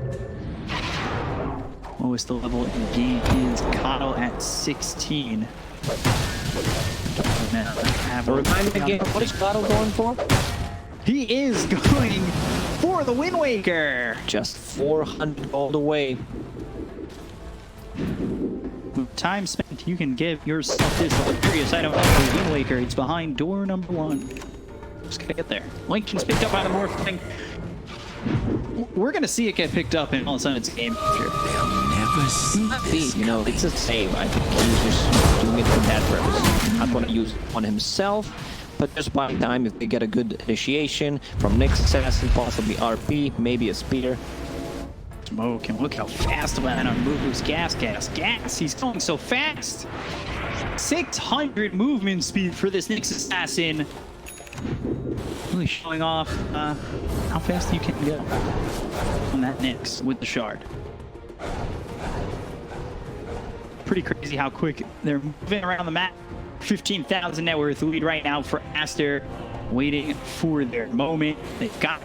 Lowest the level in the game is Kato at 16. Remind me again, what is Kato going for? He is going for the Wind Waker. Just 400 gold away. With time spent, you can give yourself this luxurious item of the Wind Waker. It's behind door number 1. Just gotta get there. Lincoln's picked up by the Morphling. We're gonna see it get picked up in all of a sudden it's a game changer. Never see You know, it's a save. I think he's just doing it for that purpose. Not going to use it on himself, but just buying time if they get a good initiation from next assassin, possibly RP, maybe a spear. Smoke, and look how fast Lana moves. Gas. He's going so fast. 600 movement speed for this Nyx assassin. Really showing off how fast you can go on that Nyx with the shard. Pretty crazy how quick they're moving around the map. 15,000 net worth lead right now for Aster, waiting for their moment. They've got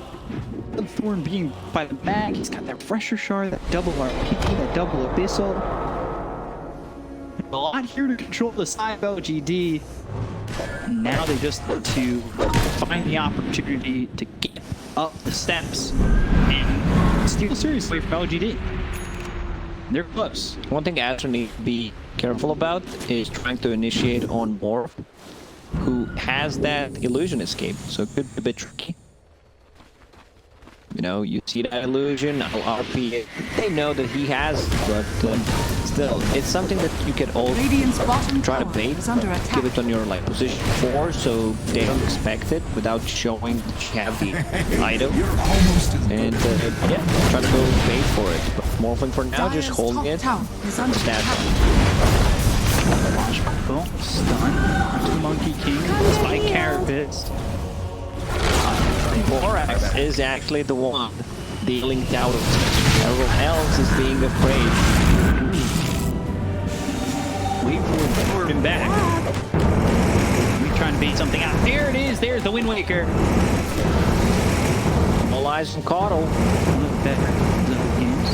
the Thorn being by the mag. He's got that Refresher shard, that double RP, that double Abyssal. A lot here to control the side of LGD. Now they just need to find the opportunity to get up the steps and steal series away from LGD. They're close. One thing Aster needs to be careful about is trying to initiate on Morph, who has that illusion escape, so it could be a bit tricky. You know, you see that illusion, I'll RP it. They know that he has, but still, it's something that you can also Radiant's bottom try to tower bait. is under attack. Give it on your like position 4, so they don't expect it without showing that you have the item. And yeah, try to go bait for it. But Morphling for now, just Dire's holding top it. tower is under Stab. attack. Launch Michael, stun onto Monkey King, spike Carapace. Borax is actually the one dealing out. Everyone else is being afraid. Wait for him back. We trying to bait something out. There it is. There's the Wind Waker. All eyes on Coddle. Look better than the games.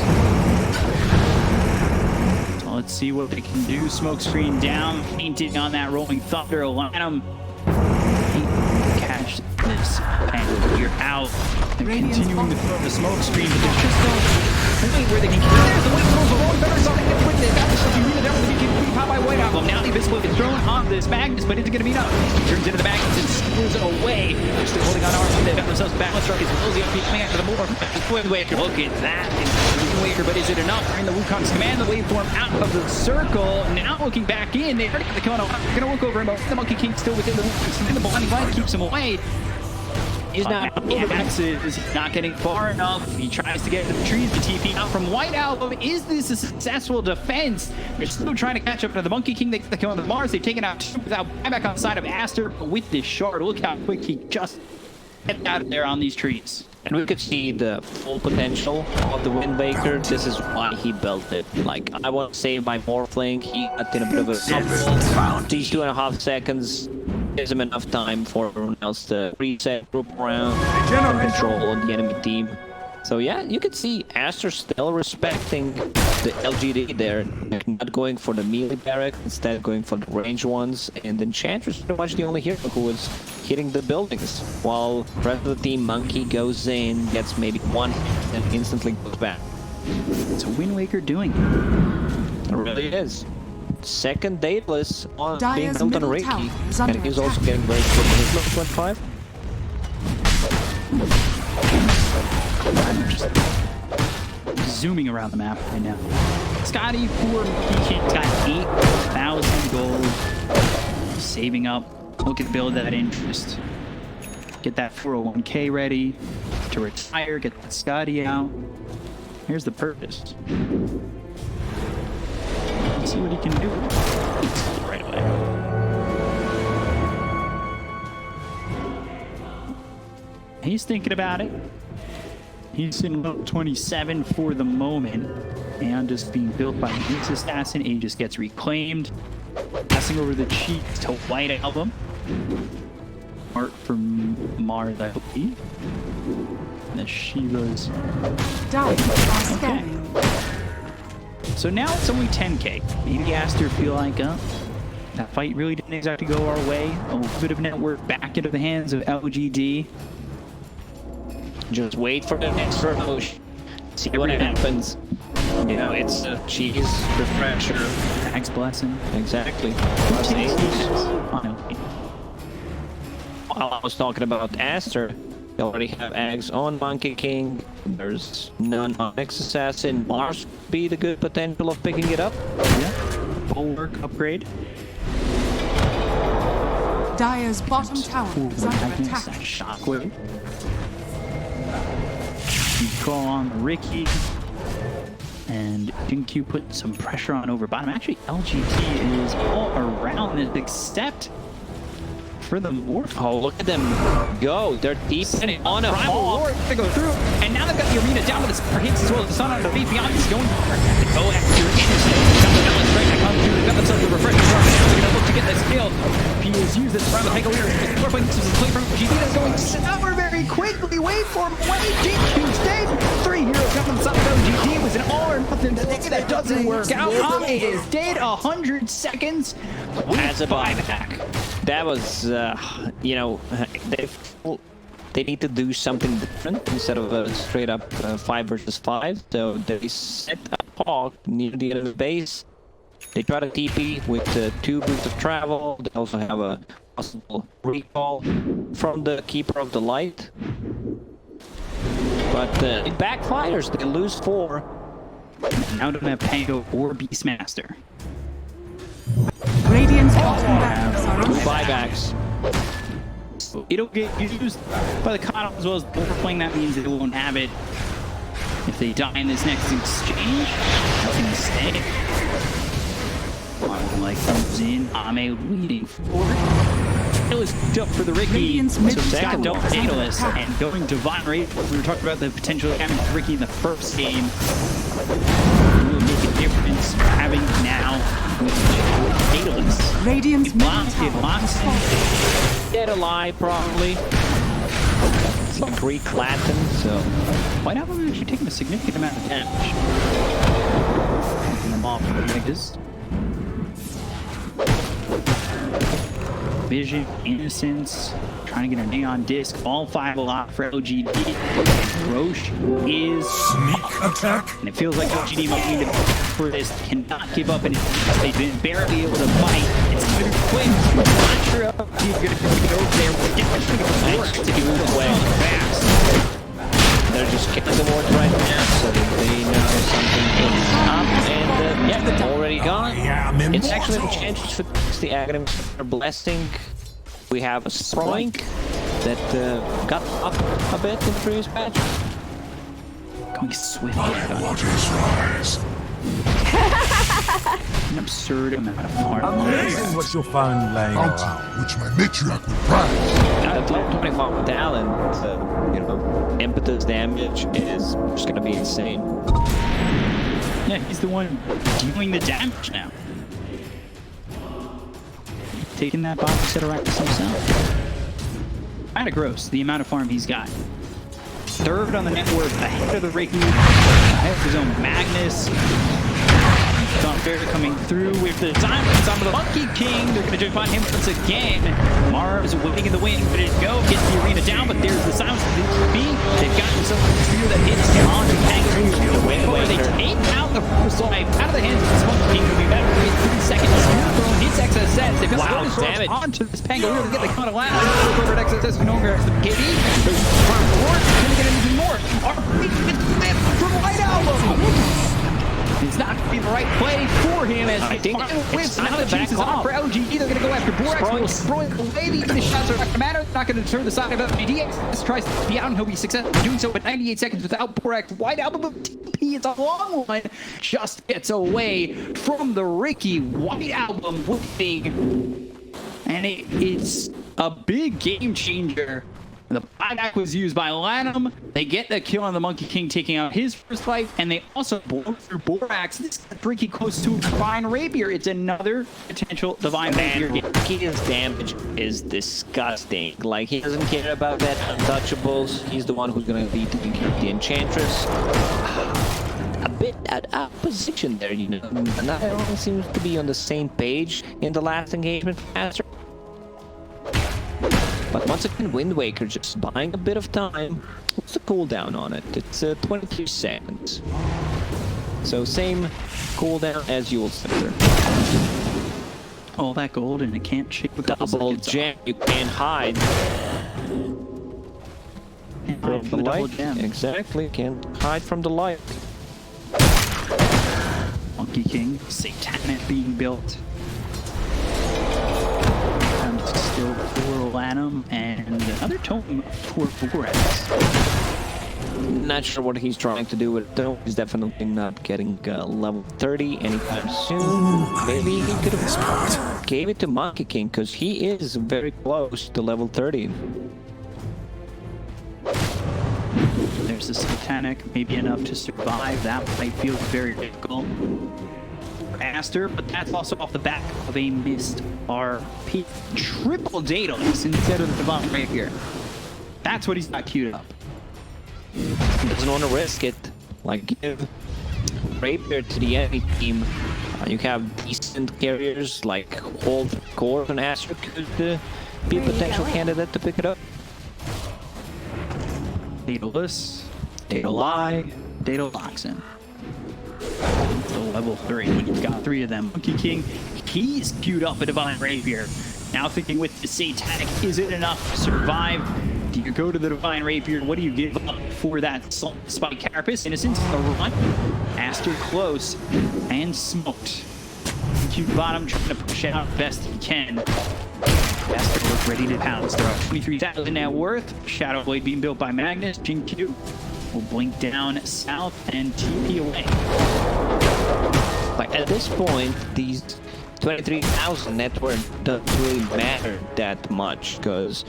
So let's see what they can do. Smoke screen down, painting on that Rolling Thunder. Lanham. Catch this. And you're out. They're Radiant's continuing to bottom. throw the smoke screen, but there's just no point where they can. There's the Wind throws the Rolling Thunder. Something that's quick. They got this. You read it down. They can pop by White Album. Now the Abyssal is thrown on this Magnus, but it's going to be enough. He turns into the Magnus and steals it away. They're still holding on arms. They've got themselves back. Let's as well as the up coming after the more. Wind Waker. Look at that. Wind Waker, but is it enough? In the Wukong's command the waveform out of the circle. Now looking back in. They already got the Kono. They're going to look over him, but the Monkey King still within the Wukong's command. The blinding light keeps him away. He's not he's not getting far enough. He tries to get into the trees. The TP out from White Album. Is this a successful defense? They're still trying to catch up to the Monkey King. They get the kill on the Mars. They've taken out 2 without buyback on the side of Aster. But with this shard, look how quick he just get out of there on these trees. And we could see the full potential of the Wind Waker. This is why he built it. Like, I want to save my Morphling. He got in a bit of a trouble. These 2.5 seconds gives him enough time for everyone else to reset, group around, control on the enemy team. So yeah, you can see Aster still respecting the LGD there, not going for the melee barrack, instead going for the range ones, and Enchantress is pretty much the only hero who was hitting the buildings, while the rest of the team, Monkey goes in, gets maybe 1 hit, and instantly goes back. It's a Wind Waker doing it. It really is. Second dateless on being Dire's built on middle Riki, tower is under and he's attack. also getting very good in his level 25. I'm just zooming around the map right now. Scotty for King's got 8,000 gold. Saving up. Looking to build that interest. Get that 401k ready to retire. Get that Scotty out. Here's the purpose. Let's see what he can do. Right away. He's thinking about it. He's in level 27 for the moment. And just being built by Aegis Assassin. Aegis gets reclaimed. Passing over the cheek to White Album. Art from Mars, I believe. And the Shiva's. Dire are scanning. So now it's only 10k. Maybe Aster feel like, that fight really didn't exactly go our way. A little bit of network back into the hands of LGD. Just wait for the next promotion. See what happens. You know, it's a cheese refresher. Tag's blessing. Exactly. Oh, no. While I was talking about Aster, they already have eggs on Monkey King. There's none on X Assassin. Mars could be the good potential of picking it up. Yeah. Bulwark upgrade. Dire's bottom tower is under Magnus, attack. that shockwave. You call on Riki. And Jinkyu put some pressure on over bottom. Actually, LGD is all around it except for the Morph. Oh, look at them go. They're deep in it on a Primal hog. Lord to go through. And now they've got the arena down to the hits as well as the sun on the beat. Beyond is going to go after Anderson. Got the balance right to come through. They've got themselves a refreshing run. Now they're going to look to get this kill. He has used this round to take a leader. Morphling is play from GD that's going sour very quickly. Wait for him. Wait, GQ stayed. 3 heroes got themselves out. GD was an all or nothing play that doesn't work out. Ame is dead. 100 seconds. As a buyback. that was, you know, they need to do something different instead of a straight up 5 versus 5. So they set a hog near the end of the base. They try to TP with 2 boots of travel. They also have a possible recall from the Keeper of the Light. But it backfires. They lose 4. Now don't have Pango or Beastmaster. Radiant's bottom barracks are under Buybacks. It'll get used by the Kano as well as Morphling. That means they won't have it if they die in this next exchange. That's a mistake. Like comes in, Ame leading forward. It was up for the Riki. Radiant's So mid second tower don't is under Daedalus attack. and going Divine Rage. We were talking about the potential of having Riki in the first game. It will make a difference having now Daedalus. Radiant's middle Get lost. tower. Dead alive, probably. It's like Greek Latin, so. White Album is actually taking a significant amount of damage. Taking them off like this. Vision, Innocence, trying to get a neon disc, all 5 a lot for LGD. Roche is Sneak attack. and it feels like LGD might need to for this. Cannot give up, and they've been barely able to fight. It's going to be quick. Not sure if he's going to get over there. We're definitely going to work to do it well fast. They're just killing the wards right now, so they know something is up, and yeah, they're already gone. It's actually the chances for the Aghanim are blessing. We have a Sproink that got up a bit in the previous patch. Going swift. Waters rise. An absurd amount of farm. Amazing what you'll find laying Bounty, around. which my matriarch would prize. At level 25 talent, you know, impetus damage is just gonna be insane. Yeah, he's the one dealing the damage now. Taking that box set of Arachnus himself. Kinda gross, the amount of farm he's got. Third on the network, ahead of the Riki, ahead of his own Magnus. Don Fair coming through with the silence on the Monkey King. They're going to jump on him once again. Marv's waiting in the wing, ready to go. Gets the arena down, but there's the silence of the DP. They've got themselves a spear that hits on the Kangaroo. They take out the first life out of the hands of this Monkey King. It'll be better in 3 seconds. Spear thrown hits XSS. They've got Wow, bonus damn it. onto this Kangaroo to get the count of last. Over at XSS, no longer has the KD. There's front forward. Going to get anything more. Our from White Album. It's not going to be the right play for him as I think it's now time the to back chances are off. for LGD. They're going to go after Borax. Will Sproink away. The shots are not going to matter. Not going to deter the side of LGD. This tries to be out and he'll be successful doing so, but 98 seconds without Borax. White Album of TP. It's a long one. Just gets away from the Riki. White Album winning. And it's a big game changer. The buyback was used by Lanham. They get the kill on the Monkey King, taking out his first life, and they also blow through Borax. This is Riki close to a Divine Rapier. It's another potential Divine Rapier game. His damage is disgusting. Like, he doesn't care about that untouchables. He's the one who's gonna be taking care of the Enchantress. A bit out of position there, you know. Not everyone seems to be on the same page in the last engagement for Aster. But once again, Wind Waker just buying a bit of time. What's the cooldown on it? It's 23 seconds. So same cooldown as Yule Scepter. All that gold and it can't shake the Double gem, you can't hide from the light. Exactly, can't hide from the light. Monkey King, Satanic being built. And still for Lanham and another tome for Borax. Not sure what he's trying to do with it though. He's definitely not getting level 30 anytime soon. Maybe he could have gave it to Monkey King because he is very close to level 30. There's the Satanic, maybe enough to survive. That might feel very difficult for Aster, but that's also off the back of a missed RP. Triple Daedalus instead of the Divine Rapier. That's what he's got queued up. He doesn't want to risk it. Like, give Rapier to the enemy team You have decent carriers like Old Core and Aster could be a potential candidate to pick it up. Daedalus, Daedali, Daedaloxin. So level 3, when you've got 3 of them. Monkey King, he's queued up a Divine Rapier. Now thinking with the Satanic, is it enough to survive? Do you go to the Divine Rapier? What do you give up for that Spike Carapace? Innocence, a run. Aster close and smoked. Cute bottom trying to push out best he can. Aster look ready to pounce. They're up 23,000 net worth. Shadow Blade being built by Magnus. Jinq will blink down south and TP away. Like at this point, these 23,000 net worth doesn't really matter that much because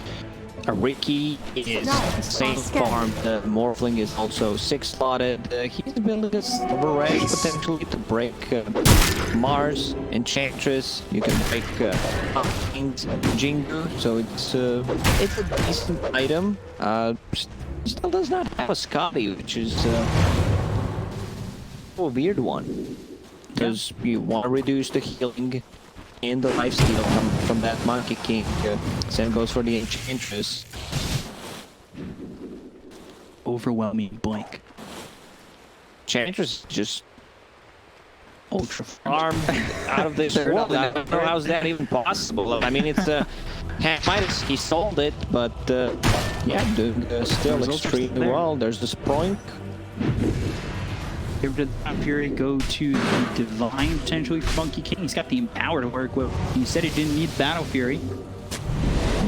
Riki is insane farm. The Morphling is also 6 slotted. He's building a Silver Edge potentially to break Mars, Enchantress. You can break Jingu, so it's a decent item. Still does not have a Scotty, which is a weird one. Because you want to reduce the healing and the lifesteal from that Monkey King. Same goes for the Enchantress. Overwhelming blink. Enchantress just ultra farm out of this world. I don't know how's that even possible. I mean, it's Midas, he sold it, but yeah, doing still extremely well. There's the Sproink. Here did that Fury go to the Divine potentially for Monkey King? He's got the Empower to work with. He said he didn't need Battle Fury.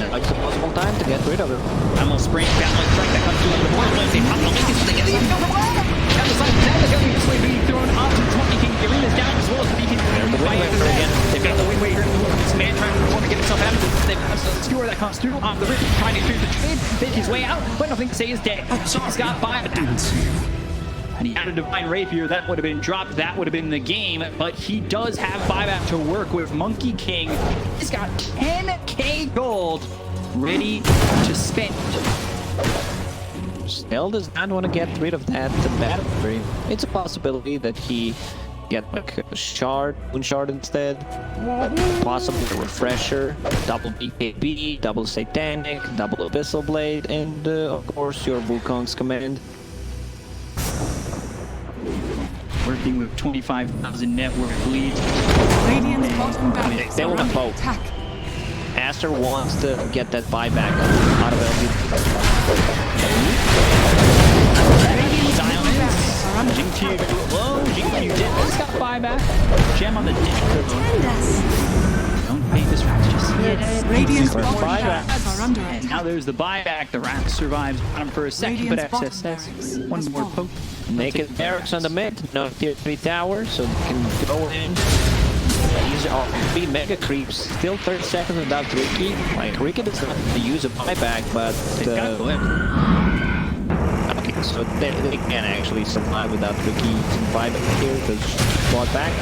Like it's a possible time to get rid of it. Almost spring balance strike that comes through the board. They pop the link they get the at the side of that, the gun is being thrown onto Monkey King. The arena's down as well as the beacon. Again. They've got the win way here. This man trying to get himself out of it. They've got a skewer that comes through on the Riki, trying to do the trade, make his way out, but nothing to say is dead. He's got 5 attacks. And he had a Divine Rapier, that would have been dropped, that would have been the game, but he does have 5 to work with. Monkey King, he's got 10k gold ready to spend. Still does not want to get rid of that Battle Fury. It's a possibility that he get like a shard, Moon Shard instead, possibly a Refresher, double BKB, double Satanic, double Abyssal Blade, and of course your Wukong's Command. Working with 25,000 net worth lead. Radiant's bottom barracks They want to vote. attack. Aster wants to get that buyback out of LGD. Jinq low, Jinq did. He's got buyback. Gem on the deck. Don't pay this Rax just yet. Radiant's bottom buyback. barracks are under And now attack. there's the buyback. The Rax survives on him for a second, but Radiant's XSS. bottom One barracks more has poke. Naked barracks on the mid, no tier 3 tower, so they can go in. These are 3 mega creeps. Still 30 seconds without Riki. Like, Riki does not have to use a buyback, but They've got Glyph. okay, so they can actually survive without Riki using buyback here because she bought back.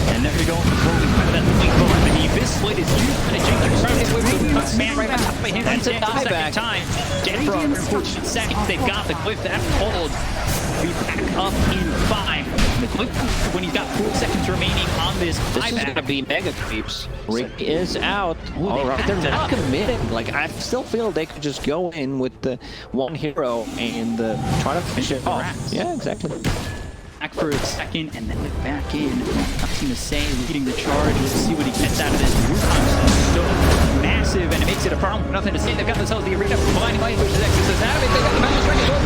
And they're going for that link over. The Abyss Blade is used and a Jinx trying to win the cuts man right on top of him. That's a buyback. Time. Dead for unfortunate seconds. They've got the Glyph that hold. Be back up in 5. The Glyph, when he's got 4 seconds remaining on this This is buyback. gonna be mega creeps. Riki is out. Alright, they're not committing. Like, I still feel they could just go in with the 1 hero and try to finish it off. Yeah, exactly. Back for a second and then look back in. Nothing to say, leading the charge. Let's see what he gets out of this. Wukong's still massive and it makes it a problem. Nothing to say. They've got themselves the arena for Blinding Light, which is exits out of it. They've got the balance right as well.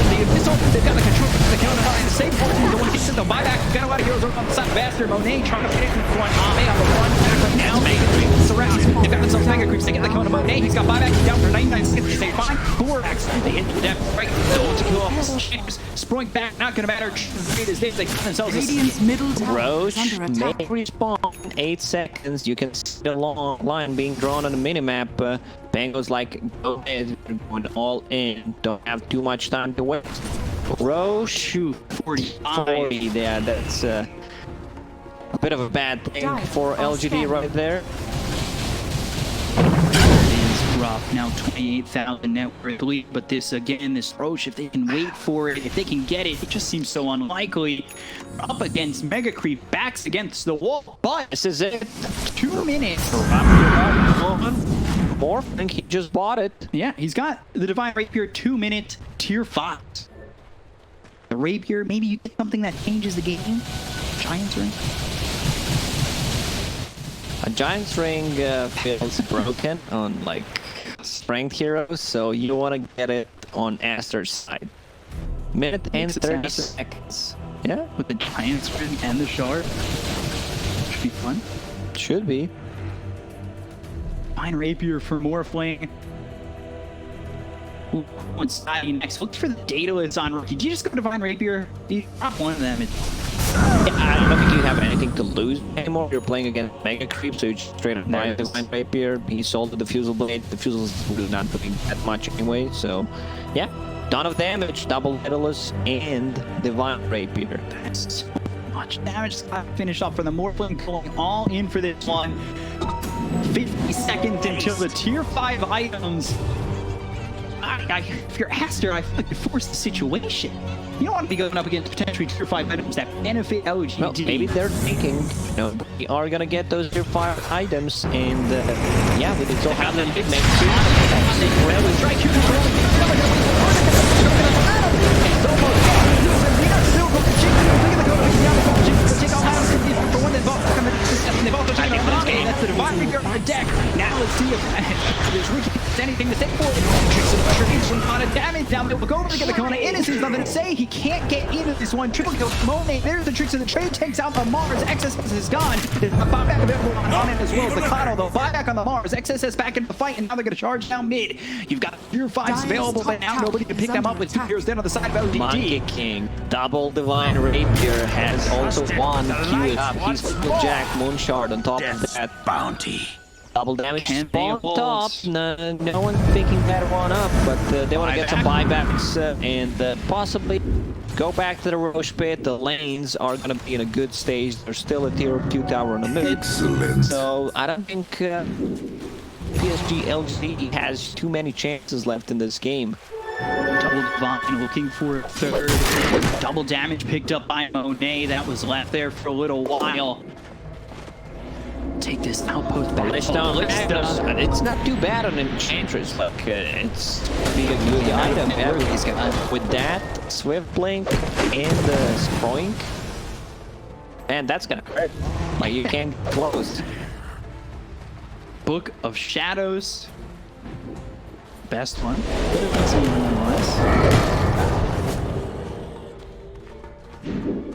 The Abyssal. They've got the control of the counter behind the same portion. The one gets in the buyback. Got a lot of heroes on the side of Aster. Monet trying to put it in front. Ame on the front. But now Mega Creeps around. They've got themselves Mega Creeps. They get the counter. Monet. He's got buyback. He's down for 99 seconds. They stay fine. 4 X. They hit the depth. Right. Don't to kill off James. Sproink back. Not going to matter. Great as they got themselves Radiant's middle tower Roche is under may attack. respawn 8 seconds. You can see the long line being drawn on the minimap. Bango's like, go ahead, we're going all in. Don't have too much time to waste. Roche, shoot, 40. Yeah, that's a bit of a bad thing for LGD right there. is rough. Now 28,000 net worth lead, but this again, this Roche, if they can wait for it, if they can get it, it just seems so unlikely. Up against Mega Creep, backs against the wall, but This is it. 2 minutes. Morphling, he just bought it. Yeah, he's got the Divine Rapier 2 minute tier 5. The Rapier, maybe you get something that changes the game. Giants Ring. A Giant's Ring feels broken on like strength heroes, so you want to get it on Aster's side. Minute and Makes it 30 Aster. seconds. Yeah, With the Giants Ring and the Shard. Should be fun. should be. Divine Rapier for Morphling. What's starting next? Look for the Daedalus on Riki. Do you just go Divine Rapier? You drop one of them. I don't think you have anything to lose anymore. You're playing against Mega Creep, so you just straight up buy There a it is. Divine Rapier. He sold the Diffusal Blade. The Diffusal is really not doing that much anyway, so yeah. Ton of damage, double Daedalus, and Divine Rapier. That's so much damage. Just got finished off for the Morphling, going all in for this one. 50 seconds until the tier 5 items. If you're Aster, I feel like you force the situation. You don't want to be going up against potentially tier 5 items that benefit LGD. Well, maybe they're thinking, you know, we are gonna get those tier 5 items, and yeah, we can still have them make That's the Divine Rapier on the deck. Now let's see if there's Riki anything to say for it. Tricks of the trade, some kind of damage down there. We'll go over to get the Kona. Innocence, nothing to say. He can't get into this one. Triple kill. Monet, there's the Tricks of the Trade. Takes out the Mars. XSS is gone. There's a buyback available on it as well as the Cloud. Though buyback on the Mars. XSS back in the fight, and now they're going to charge down mid. You've got tier 5s available, but now nobody can pick them up with 2 heroes dead on the side of LGD. Monkey King, double Divine Rapier has also one queued up. He's with Jack Moonshard on top of that. Bounty. Double damage Can't they spawn hold? top. No one's picking that one up, but they want to get some buybacks and possibly go back to the Roche pit. The lanes are going to be in a good stage. There's still a tier 2 tower in the mid. Excellent. So I don't think PSG.LGD has too many chances left in this game. Double Divine looking for a third. Double damage picked up by Monet. That was left there for a little while. Take this outpost back. It's not too bad on Enchantress. Look, it's be a good item. With that, Swift Blink and the Sproink. Man, that's gonna hurt. Like, you can't get close. Book of Shadows. Best one. Could have been some nonetheless.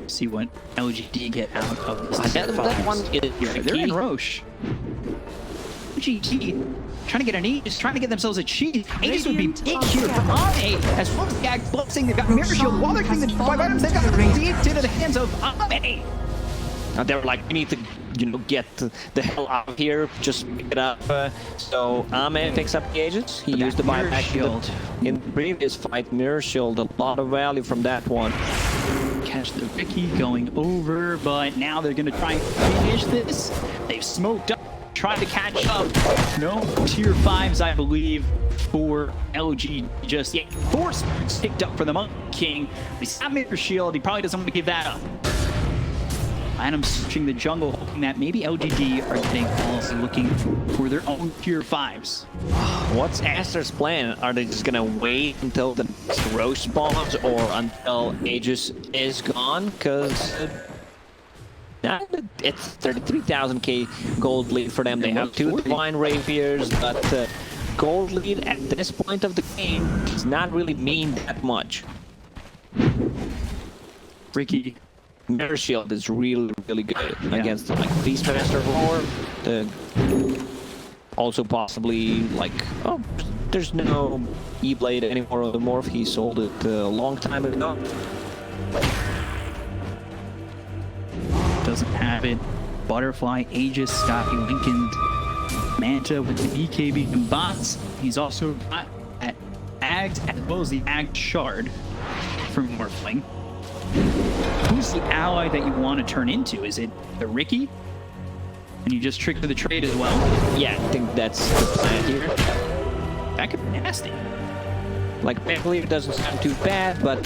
See what LGD get out of this. That one is They're in Roche. LGD trying to get an Aegis, trying to get themselves a cheat. Aegis would be big here for Ame, as well as the Ag Blessing. They've got Mirror Shield. While they're getting the 5 items, they've got the Radiant into the hands of Ame. And they were like, we need to, you know, get the hell out of here. Just pick it up. So Ame picks up the Aegis. He used the Mirror buyback Shield. in the previous fight. Mirror Shield, a lot of value from that one. Catch the Riki going over, but now they're going to try and finish this. They've smoked up, tried to catch up. No tier 5s, I believe, for LG just yet. 4 spots picked up for the Monkey King. He's got Mirror Shield. He probably doesn't want to give that up. Adam searching the jungle, hoping that maybe LGD are getting also looking for their own tier 5s. What's Aster's plan? Are they just gonna wait until the next Roche spawns or until Aegis is gone? Because it's 33,000k gold lead for them. They have 2 Divine Rapiers, but gold lead at this point of the game does not really mean that much. Riki. Mirror Shield is really, really good against like Beastmaster or also possibly like, oh, there's no E-Blade anymore on the Morph. He sold it a long time ago. Doesn't have it. Butterfly, Aegis, Scotty, Lincoln, Manta with the BKB and bots. He's also got at Ags as well as the Ag Shard from Morphling. Who's the ally that you want to turn into? Is it the Riki? And you just trick to the trade as well? Yeah, I think that's the plan here. That could be nasty. Like, Pangolier doesn't sound too bad, but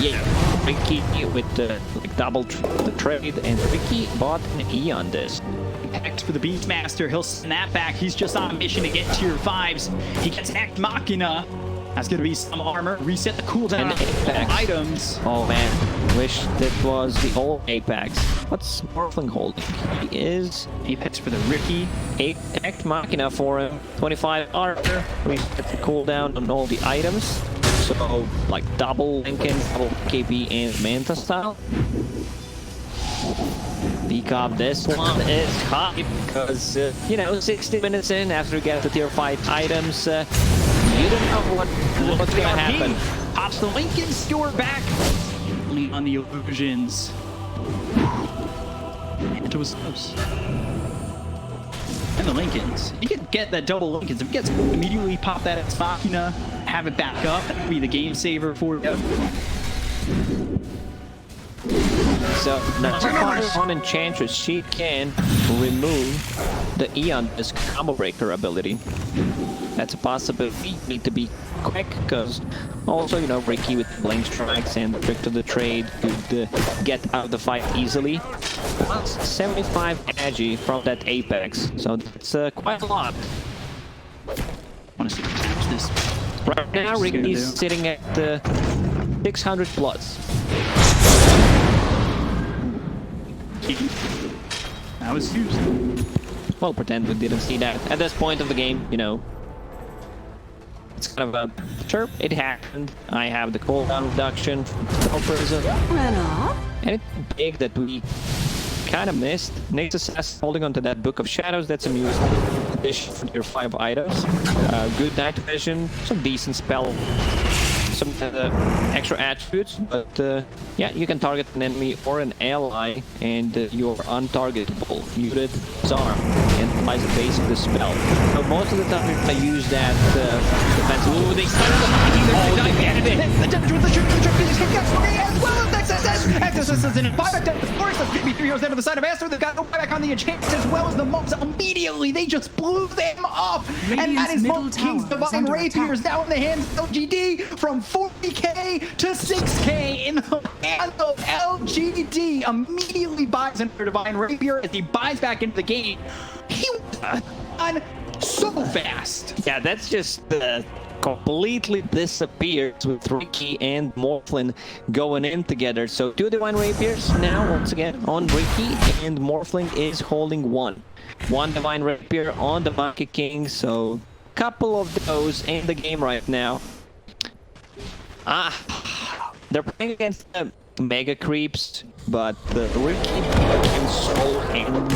yeah, Riki with like double the trade, and Riki bought an E on this. Act for the Beastmaster, he'll snap back. He's just on a mission to get tier 5s. He gets Act Machina. That's gonna be some armor. Reset the cooldown on all items. Oh man, wish that was the old Apex. What's Morphling holding? He is Apex for the Riki. Act Machina for him. 25 armor. Reset the cooldown on all the items. So, like double Lincoln, double KB, and Manta style. Because this one is hot because, you know, 60 minutes in after you get the tier 5 items, you don't know what's gonna happen. Pops the Lincoln store back. Only on the illusions. And it was close. And the Lincolns. You can get that double Lincolns. If you get immediately pop that as Machina, have it back up, that would be the game saver for you. So now on Enchantress, she can remove the Eon's combo breaker ability. That's a possibility. You need to be quick, because also, you know, Riki with blink strikes and the trick to the trade could get out of the fight easily. Plus 75 agi from that Apex, so that's quite a lot. I want to see what this. Right now, Riki's sitting at 600 plus. That was used. Well, pretend we didn't see that. At this point of the game, you know, it's kind of a chirp. It happened. I have the cooldown reduction from Prism. Anything big that we kind of missed? Nate's Assassin holding onto that Book of Shadows. That's a new addition for your 5 items. Good night vision, some decent spell, some extra attributes, but yeah, you can target an enemy or an ally, and you're untargetable. Muted Zarm, and applies the base of the spell. So most of the time, I use that defense. Ooh, they started the damage with the trick as well as XSS. XSS is in a buyback down the forest. That's 53 heroes down to the side of Aster. They've got no buyback on the enchantments as well as the mobs. Immediately, they just blew them up. And that is Monk King's Divine Rapiers now in the hands of LGD from 40k to 6k in the hands of LGD. Immediately buys another Divine Rapier as he buys back into the game. He was on so fast. Yeah, that's just completely disappears with Riki and Morphling going in together. So 2 Divine Rapiers now, once again, on Riki, and Morphling is holding 1. 1 Divine Rapier on the Monkey King, so couple of those in the game right now. They're playing against the Mega Creeps, but Riki can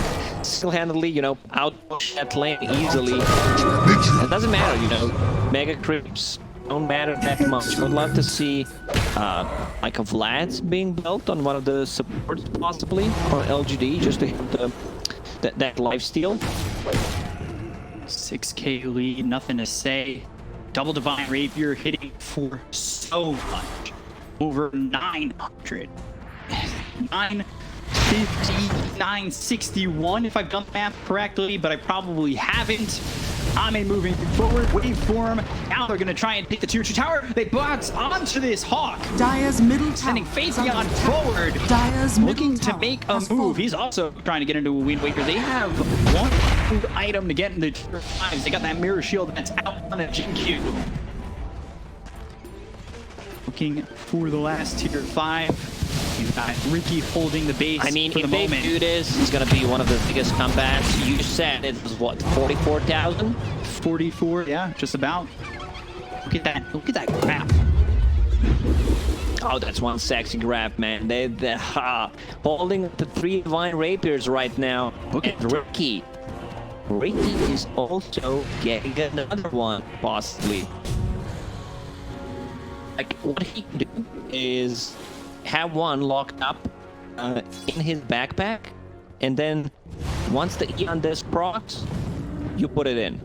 single-handedly, you know, outpush that lane easily. It doesn't matter, you know, Mega Creeps don't matter that much. Would love to see like a Vlad's being built on one of the supports possibly, or LGD, just to hit that lifesteal. 6k lead, nothing to say. Double Divine Rapier hitting for so much. Over 900. 950, 961 if I've done the math correctly, but I probably haven't. Ame moving forward, waveform. Now they're gonna try and take the tier 2 tower. They box onto this Hawk. Dire's middle tower. Sending Phaeton forward. Dire's looking to make a move. He's also trying to get into a Wind Waker. They have one item to get into tier 5s. They got that mirror shield that's out on a GQ. Looking for the last tier 5. You've got Riki holding the base. I mean, for if the they moment. do this, it's gonna be one of the biggest comebacks. You said it was what, 44,000? 44, yeah, just about. Look at that! Look at that graph. Oh, that's one sexy grab, man. They're holding the 3 Divine Rapiers right now. Look at Riki. Riki is also getting another one, possibly. Like, what he can do is have one locked up in his backpack, and then once the Eon disc procs, you put it in.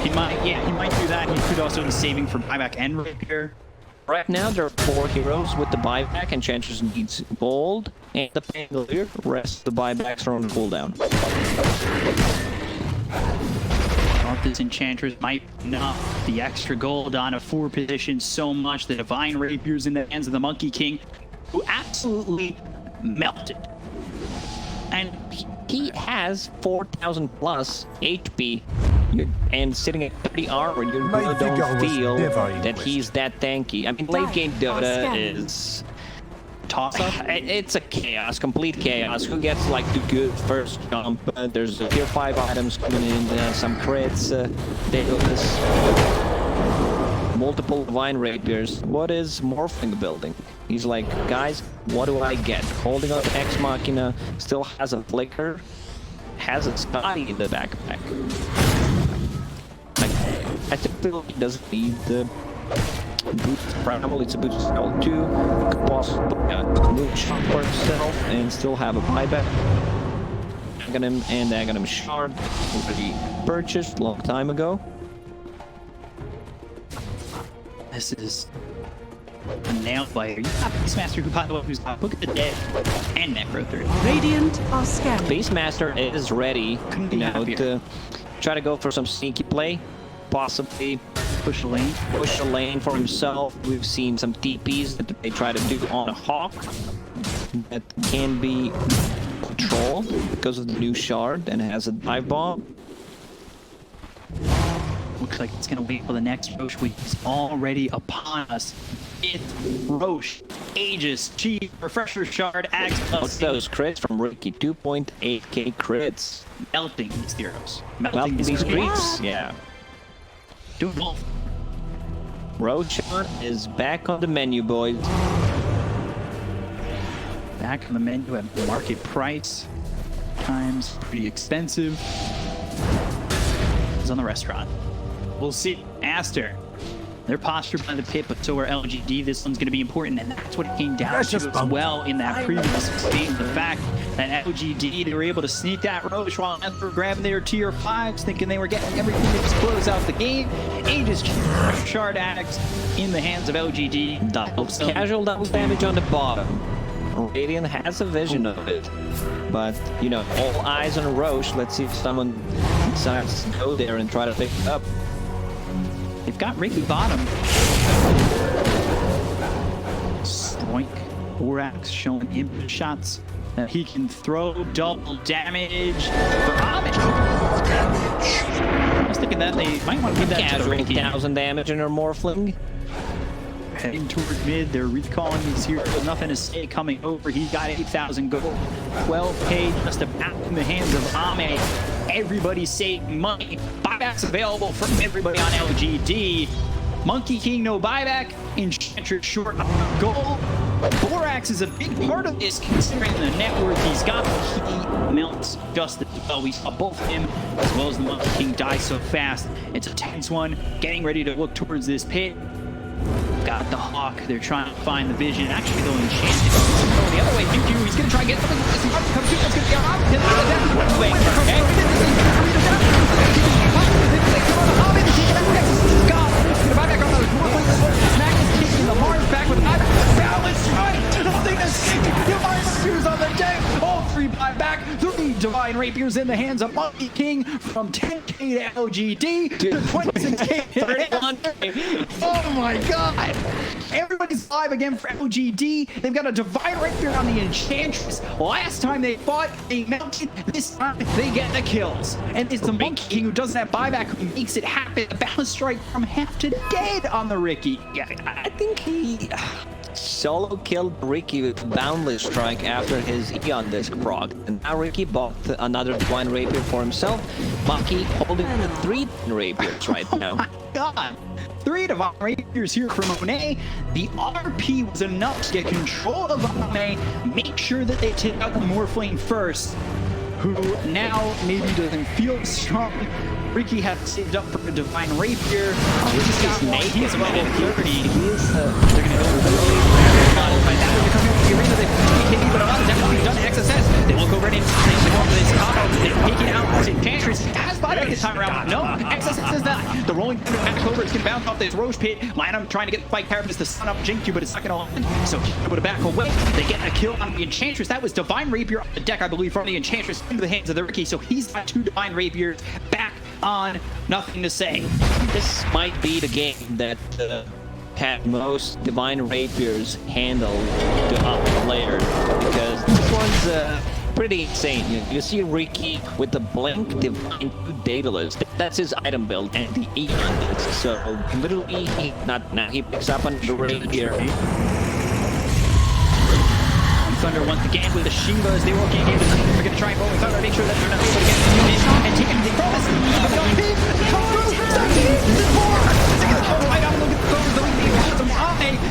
He might do that. He could also be saving for buyback and rapier. Right now, there are 4 heroes with the buyback. Enchantress needs gold, and the Pangolier. Rest of the buybacks are on cooldown. this Enchantress might knock the extra gold on a 4 position so much. The Divine Rapier's in the hands of the Monkey King, who absolutely melted. And he has 4,000 plus HP. And sitting at 30 armor, you Might really think I don't was feel divine that with he's that tanky. I mean, late game Dota is Toss-up? it's a chaos, complete chaos. Who gets like the good first jump? There's tier 5 items coming in, some crits, Daedalus, multiple Divine Rapiers. What is Morphling building? He's like, guys, what do I get? Holding up Ex Machina, still has a Flicker, has a Scotty in the backpack. Like, I think he doesn't need the boost primal, it's a boost spell 2. Could possibly move shot for himself and still have a buyback. Aghanim and Aghanim Shard already purchased long time ago. This is a nail biter. You got Beastmaster, who by the way, who's got Book of the Dead and Necro 3. Radiant are scanning. Beastmaster is ready, Couldn't be you know, happier. to try to go for some sneaky play. Possibly Push the lane. push a lane for himself. We've seen some TPs that they try to do on a Hawk that can be controlled because of the new shard and has a dive bomb. Looks like it's gonna wait for the next Roche, which is already upon us. It's Roche, Aegis, Chi, Refresher Shard, Axe, What's those crits from Riki? 2.8k crits. melting these heroes. Well, these heroes. creeps, yeah. Doing both. Roshan is back on the menu, boys. Back on the menu at market price. Times pretty expensive. It's on the restaurant. We'll see. Aster. They're postured by the pit, but so are LGD. This one's going to be important, and that's what it came down That's to just as bummed. well in that previous game. The fact that LGD, they were able to sneak that Roche while Aster were grabbing their tier 5s, thinking they were getting everything to just close out the game. Aegis Shard Addicts in the hands of LGD. Casual double damage on the bottom. Radiant has a vision of it. But, you know, all eyes on Roche. Let's see if someone decides to go there and try to pick it up. They've got Riki bottom. Stroink. Borax showing him shots that he can throw. Double damage for Amit. I was thinking that they might want to give that to Casual Riki. 1,000 damage in her Morphling. Heading toward mid, they're recalling his heroes. Nothing to say coming over. He got 8,000 gold. 12k just about in the hands of Ame. Everybody's saving money. Buybacks available from everybody on LGD. Monkey King, no buyback. Enchantress short on gold. Borax is a big part of this considering the network he's got. He melts just as well. We saw both him as well as the Monkey King die so fast. It's a tense one. Getting ready to look towards this pit. Got the Hawk. They're trying to find the vision. Actually, they'll enchant it. Oh, the other way. Thank you. He's going to try and get something. This Mark comes through. That's going to be a hop. Hit the death. Wait. Smack is kicking the Mars back with balance run. Nothing to see. Divine Rapiers on the deck. All 3 buyback. 3 Divine Rapiers in the hands of Monkey King from 10k to LGD to 26k to 31k. Oh my god! Everybody's live again for LGD. They've got a Divine Rapier on the Enchantress. Last time they fought, they melted. This time, they get the kills. And it's the Monkey King who doesn't have buyback who makes it happen. A balance strike from half to dead on the Riki. Yeah, I think he solo killed Riki with Boundless Strike after his Eon Disc proc. And now Riki bought another Divine Rapier for himself. Maki holding 3 Rapiers right now. My god! 3 Divine Rapiers here from Monet. The RP was enough to get control of Monet. Make sure that they take out the Morphling first, who now maybe doesn't feel strong. Riki has saved up for a Divine Rapier. Riki's got one. He's level 30. They're going to go really by that way. They're coming over the arena. They've taken but a lot of damage done to XSS. They look over and they go for this combo. They're taking out Enchantress. Has buyback this time around. No, XSS says that. The rolling thunder back over. It's going to bounce off this Roche pit. Lineup trying to get the fight characters to stun up Jinku, but it's not going to land. So able to back away. They get a kill on the Enchantress. That was Divine Rapier on the deck, I believe, from the Enchantress into the hands of the Riki. So he's got 2 Divine Rapiers back on. Nothing to say. This might be the game that had most Divine Rapiers handled to up players, because this one's pretty insane. You see Riki with the Blink Divine 2 Daedalus. That's his item build, and the E on this. So literally, he picks up on the Rapier. Thunder once again with the Shiva as they walk in here. They're going to try and roll with Thunder, make sure that they're not able to get the unit and take anything from us.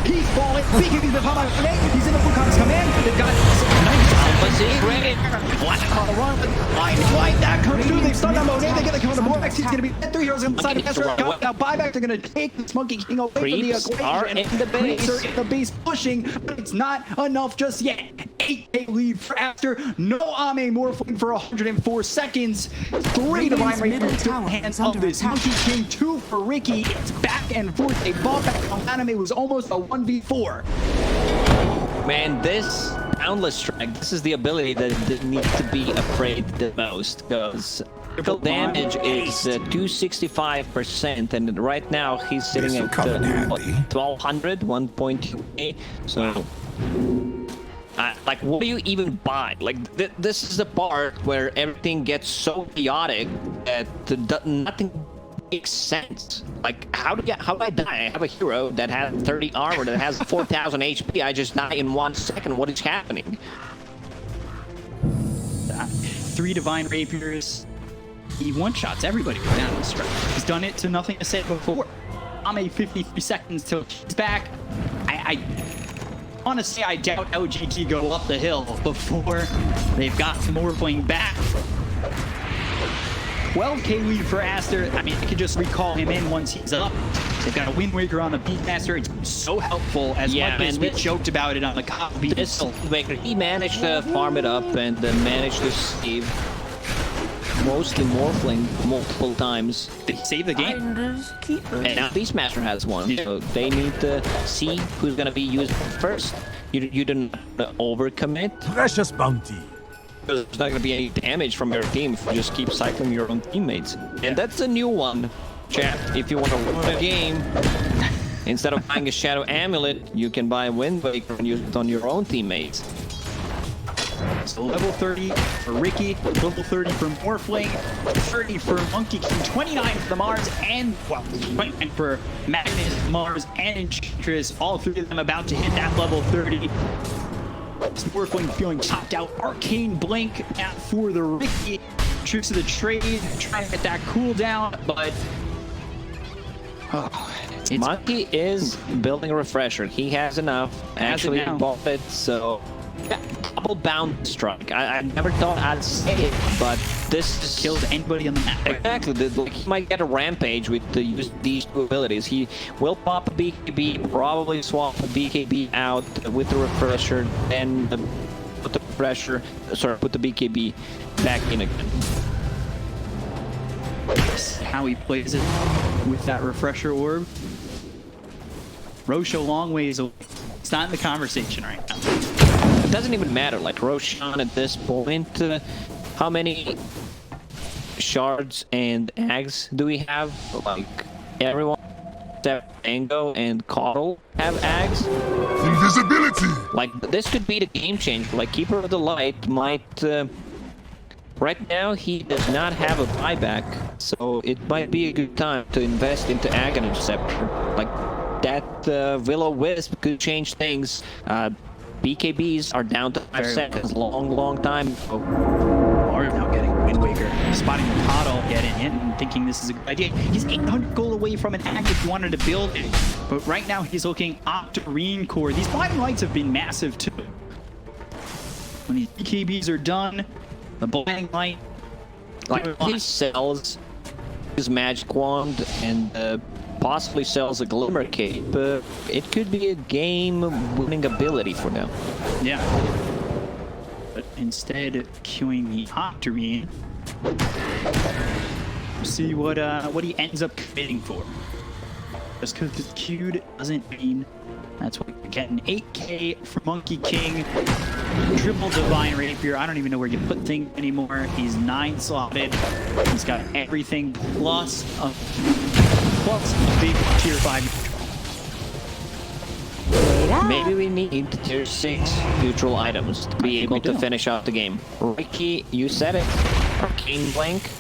He's falling. BKB's been popped out. He's in the Fuka's command. They've got Black on the run. Light that comes through. They've stunned on Monet. They get the counter to Morphling. He's going to be 3 heroes inside of Aster. Now buyback. They're going to take this Monkey King away from the equation. In the base. Creeps are in the base pushing, but it's not enough just yet. 8k lead for Aster. No Ame Morphling for 104 seconds. 3 Divine Rapiers in hands of this Monkey King. 2 for Riki. It's back and forth. They bought back on Anime. Was almost a 1v4. Man, this Boundless Strike, this is the ability that needs to be afraid the most, because critical damage is 265%, and right now he's sitting at 1200, 1.2k. So, like, what do you even buy? Like, this is the part where everything gets so chaotic that nothing makes sense. Like, how do I die? I have a hero that has 30 armor, that has 4,000 HP. I just die in 1 second. What is happening? 3 Divine Rapiers. He one-shots everybody with Boundless Strike. He's done it to Nothing to Say before. Ame 53 seconds till he's back. I honestly, I doubt LGD go up the hill before they've got Morphling back. 12k lead for Aster. I mean, I could just recall him in once he's up. They've got a Wind Waker on the Beastmaster. It's so helpful, as much as we joked about it on the copy. This Wind Waker, he managed to farm it up and managed to save mostly Morphling multiple times. They save the game. And now Beastmaster has one, so they need to see who's going to be used first. You don't overcommit. Precious bounty. There's not going to be any damage from your team if you just keep cycling your own teammates. And that's a new one, chat. If you want to win a game, instead of buying a Shadow Amulet, you can buy a Wind Waker and use it on your own teammates. So level 30 for Riki, level 30 for Morphling, 30 for Monkey King, 29 for the Mars, and, well, 29 for Magnus, Mars, and Enchantress. All 3 of them about to hit that level 30. Morphling feeling chopped out. Arcane Blink out for the Riki. Tricks of the trade, trying to get that cooldown, but Monkey is building a refresher. He has enough. Actually bought it, so double bound strike. I never thought I'd say it, but this kills anybody on the map. Exactly. He might get a rampage with these 2 abilities. He will pop a BKB, probably swap a BKB out with the refresher, then put the put the BKB back in again. How he plays it with that refresher orb. Roche a long ways away. It's not in the conversation right now. It doesn't even matter. Like, Roshan at this point, how many shards and eggs do we have? Like, everyone except Mango and Coddle have eggs. Invisibility! Like, this could be the game changer. Like, Keeper of the Light might... right now, he does not have a buyback, so it might be a good time to invest into Aghanim Scepter. Like, that Will-O-Wisp could change things. BKBs are down to 5 seconds. Long time ago. Mario now getting Wind Waker, spotting the Coddle, getting in and thinking this is a good idea. He's 800 gold away from an act if he wanted to build it. But right now he's looking Octarine Core. These blinding lights have been massive too. When these BKBs are done, the blinding light, like, he sells his magic wand and possibly sells a glimmer cape. It could be a game-winning ability for them. Yeah. But instead of queuing the Octarine, we'll see what he ends up committing for. Just because it's queued doesn't mean That's what you're getting. 8K for Monkey King. Triple Divine Rapier. I don't even know where you put things anymore. He's 9 slotted. He's got everything plus a big tier 5. Maybe we need tier 6 neutral items to be able to finish out the game. Riki, you said it. Arcane Blink.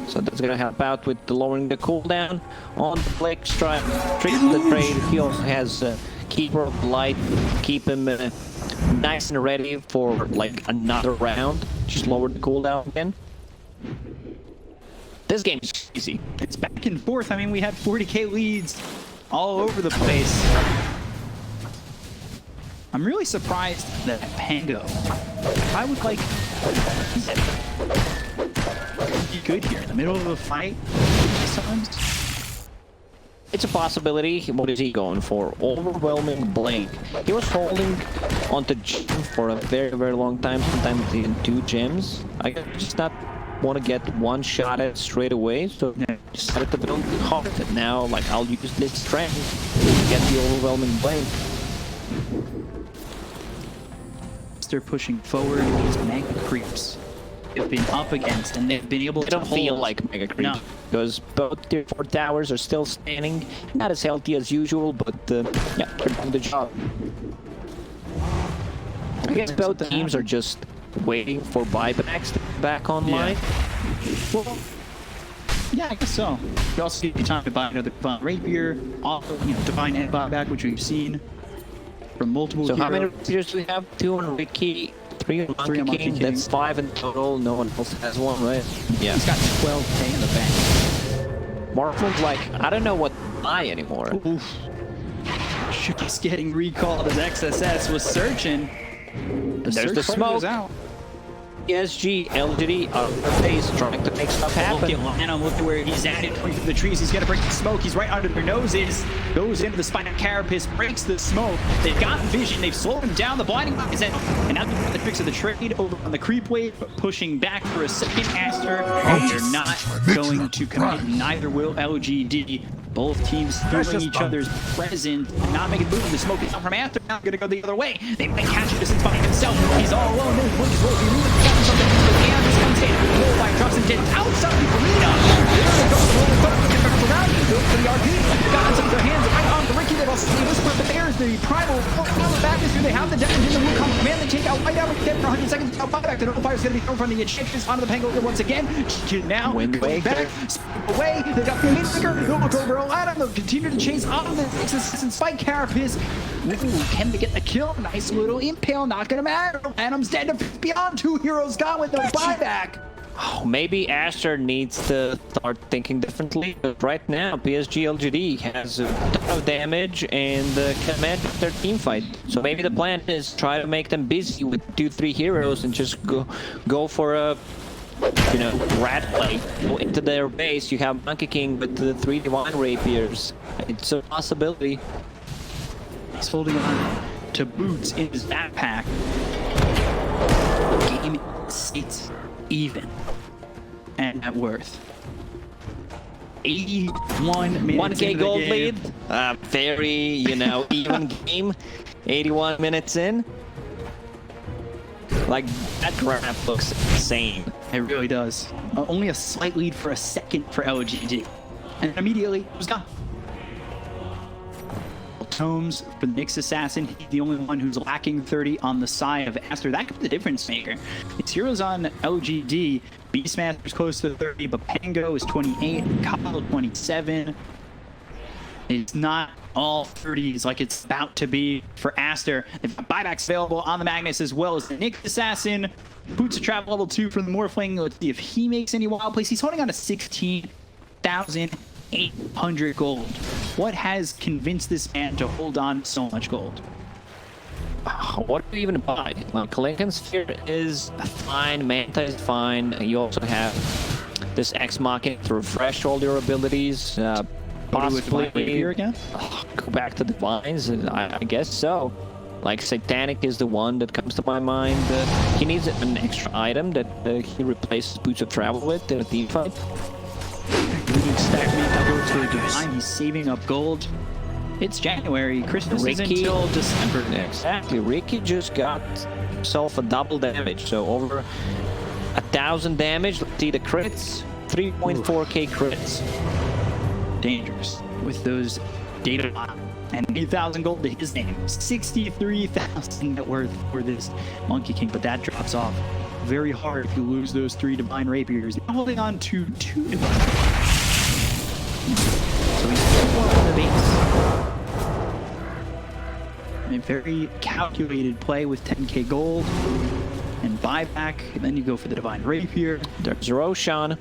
So that's gonna help out with the lowering the cooldown on the Blink Strike. Treat the trade. He also has Keeper of Light. Keep him nice and ready for like another round. Just lower the cooldown again. This game is easy. It's back and forth. I mean, we had 40k leads all over the place. I'm really surprised that Pango. I would like be good here in the middle of a fight. Sometimes. It's a possibility. What is he going for? Overwhelming Blink. He was holding onto gem for a very, very long time. Sometimes even 2 gems. I just not want to get one shot at straight away, so decided to build hard. And now, like, I'll use this strength to get the Overwhelming Blink. They're pushing forward. These mega creeps have been up against, and they've been able to don't hold. feel like mega creep No. because both tier 4 towers are still standing, not as healthy as usual, but yeah, they're doing the job. I guess both teams are just waiting for buybacks to be back online. Well, yeah, I guess so. You also give you time to buy another Divine Rapier, also, Divine and buyback, which we've seen from multiple So heroes. how many rapiers do we have? 2 on Riki, 3 on Three on Monkey King. Monkey King. That's 5 in total. No one else has one, right? Yeah. He's got 12k in the bank. Morphling's like, I don't know what to buy anymore. Oof. He's getting recalled as XSS was searching. There's the smoke. Out. PSG.LGD out of the face, trying to make stuff happen. Look at Lanham, look at where he's at it, through the trees. He's gonna break the smoke. He's right under their noses. Goes into the spinal carapace, breaks the smoke. They've got vision. They've slowed him down. The blinding light is in. And now they've got the tricks of the trade over on the creep wave, pushing back for a second Aster. And they're not going to commit. Neither will LGD. Both teams feeling each other's presence, not making a move. The smoke is out from Aster. Now going to go the other way. They might catch him distance by himself. He's all alone. There's Lucas Rose. He really got something. But the Anders comes in. Bullfight drops him dead outside the arena. There they go. Around. Goes for the RP. Got into their hands right on the Riki. They've also whispered the Bears. The primal on the back is here. They have the damage in the Wukong command. They take out right out with 100 seconds. Now buyback. The no fire is going to be thrown from the injections onto the Pangolin once again. Now Wind going back. Away. They got the Maker. They'll look over Adam. They'll continue to chase on the Assassin Spike Carapace. Ooh, can they get the kill? Nice little impale. Not going to matter. Adam's dead. Beyond 2 heroes gone with no buyback. Oh, maybe Aster needs to start thinking differently. But right now, PSG.LGD has a ton of damage and can manage their team fight. So maybe the plan is try to make them busy with 2-3 heroes and just go for a rat play. Go into their base. You have Monkey King with the 3 Divine Rapiers. It's a possibility. He's holding on to boots in his backpack. Game sits even and net worth. 81 minutes 1k into gold the game. lead. Very, even game. 81 minutes in. Like, that graph looks insane. It really does. Only a slight lead for a second for LGD. And immediately, it was gone. Tomes for the Nyx Assassin. He's the only one who's lacking 30 on the side of Aster. That could be the difference maker. It's heroes on LGD. Beastmaster's close to 30, but Pango is 28, Kyle 27. It's not all 30s like it's about to be for Aster. They've got buybacks available on the Magnus as well as the Nyx Assassin. Boots of Travel level 2 for the Morphling. Let's see if he makes any wild plays. He's holding on to 16,800 gold. What has convinced this man to hold on so much gold? What do you even buy? Well, Kalinkan Sphere is fine, Manta is fine. You also have this Ex Machina to refresh all your abilities. Possibly here again? Go back to Divines, and I guess so. Like, Satanic is the one that comes to my mind. He needs an extra item that he replaces Boots of Travel with in a team fight. Stack me to go to a Divine. He's saving up gold. It's January. Christmas is Riki- until December. Exactly. Riki just got himself a double damage, so over 1,000 damage. Let's see the crits. 3.4k crits. Dangerous with those data and 8,000 gold to his name. 63,000 net worth for this Monkey King, but that drops off very hard if you lose those 3 divine rapiers. Now holding on to 2 divine. So he's still on the base. A very calculated play with 10k gold and buyback, and then you go for the divine rapier. There's Roshan.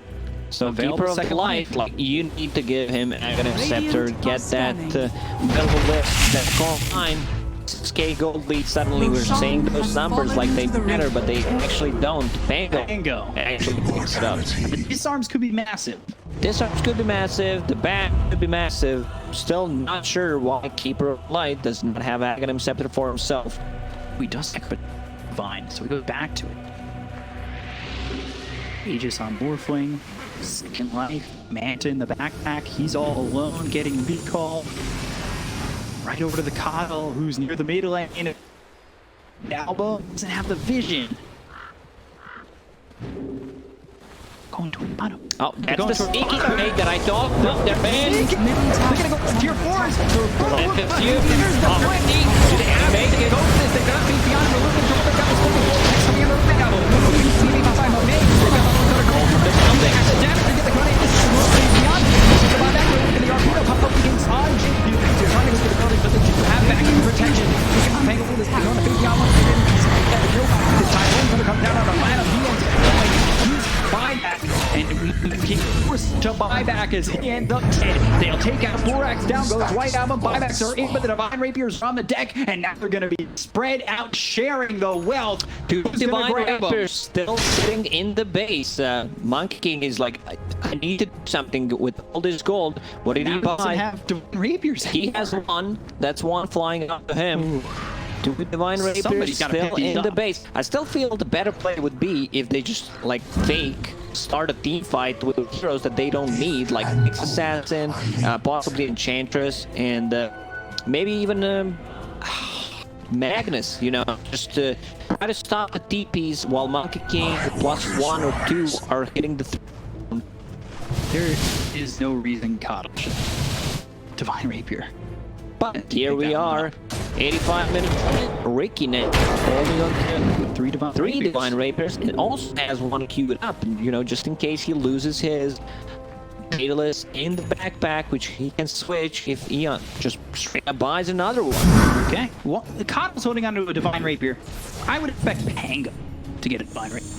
So Available Keeper of second Life, like you need to give him Aghanim Scepter, Radiant get that outstanding. Velvet List, that call line. 6k gold lead. Suddenly we're Roshan saying those has numbers fallen like they into the matter, ring. but they actually don't. Pango. actually picks it up. The disarms could be massive. Disarms could be massive, the back could be massive. Still not sure why Keeper of Light does not have Aghanim Scepter for himself. He does have a divine, so we go back to it. Aegis on Morphling, second life, Manta in the backpack. He's all alone, getting recall. Right over to the Coddle, who's near the middle lane. Alba doesn't have the vision. Going to a bottom. Oh, that's going the for- sneaky trade that I thought. No, they're banned. Middle They're tower gonna go is tier under 4s. And consume. Already. They have make it. They got beat beyond the loop and drop it down. Coming in the ring out. Moving outside Monet. They got another goal. They have the damage to get the grenade. This is mostly beyond. The buyback in the Arpedo pop up against on JP. They're trying to go to the building, but they do have backing protection. You can hang over this. They're going to face beyond one. This time, one's going to come down on the line of use buyback. And he forced to buyback as he ends up dead. They'll take out Borax, down goes White Album. Buybacks are in, but the Divine Rapiers are on the deck, and now they're going to be spread out, sharing the wealth. Two Who's Divine gonna grab 'em? Raptors still sitting in the base. Monkey King is like, I need to do something with all this gold. What did he Now doesn't buy? have Divine Rapiers. He has one. That's one flying up to him. Two Divine Somebody's Rapiers gotta still pick these in the up. base. I still feel the better play would be if they just like fake start a team fight with heroes that they don't need, like Mix Assassin, possibly Enchantress, and maybe even Magnus, you know, just to try to stop the TPs while Monkey King +1 or 2 are hitting the throne. There is no reason Coddle should Divine Rapier. But here we are, 85 minutes, Riki now holding on to Three Divine three Rapiers. Divine Rapiers, and also has one queued up, you know, just in case he loses his Daedalus in the backpack, which he can switch if Eon just straight up buys another one. Okay, well, the Coddle's holding onto a Divine Rapier. I would expect Pango to get a Divine Rapier.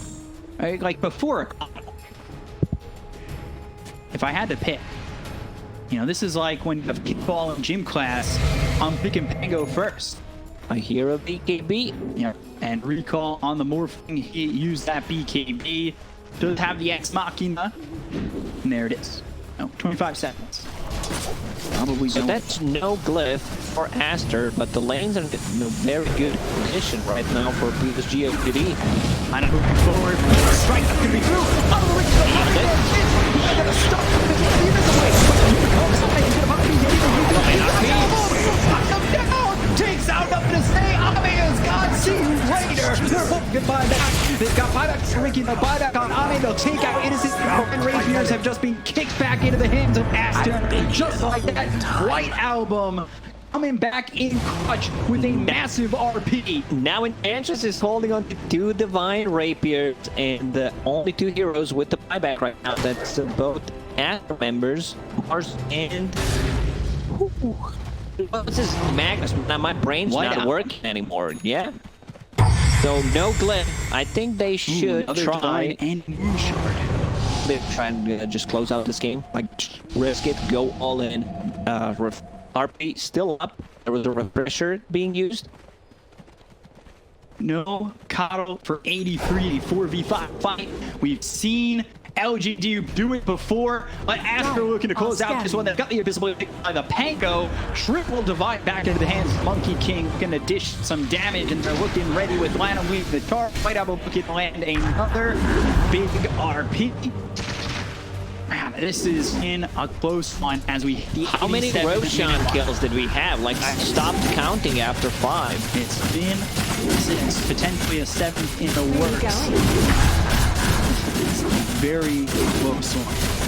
Right? Like before a Coddle. If I had to pick. You know, this is like when you have kickball in gym class, I'm picking Pango first. I hear a BKB. Yeah, and recall on the Morphling, he used that BKB. Does have the Ex Machina. And there it is. No, 25 seconds. Probably So don't. that's no glyph for Aster, but the lanes are in a very good condition right now for PSG.LGD. Kind of moving forward. Strike that could be through. Oh, the Rick's gonna stop. Takes out up to stay. Ame is gone. See you later. They're both goodbye back. They've got buybacks for Riki. The buyback on Ame. They'll take out innocent and rapiers have just been kicked back into the hands of Aster. Just like that. White Album coming back in clutch with a massive RP. Now Enchantress is holding on to 2 Divine Rapiers and only 2 heroes with the buyback right now. That's both Aster members, Mars and... What's his Magnus? Now my brain's White not Album. working anymore. Yeah. So no glyph. I think they should Another try. Divine and Moonshard. They try and just close out this game. Like just risk it, go all in. RP still up. There was a refresher being used. No Coddle for 83, 4v5 fight. We've seen LGD do it before, but Aster looking to close out this one. They've got the invisibility by the Pango. Triple divide back into the hands of Monkey King, gonna dish some damage, and they're looking ready with Lana Weave the charge. White Album looking to land another big RP. Man, this is in a close one as we hit the How many 87 Roshan minute mark. kills did we have? Like, I stopped counting after 5. It's been 6, potentially a 7th in the works. It's a very close one.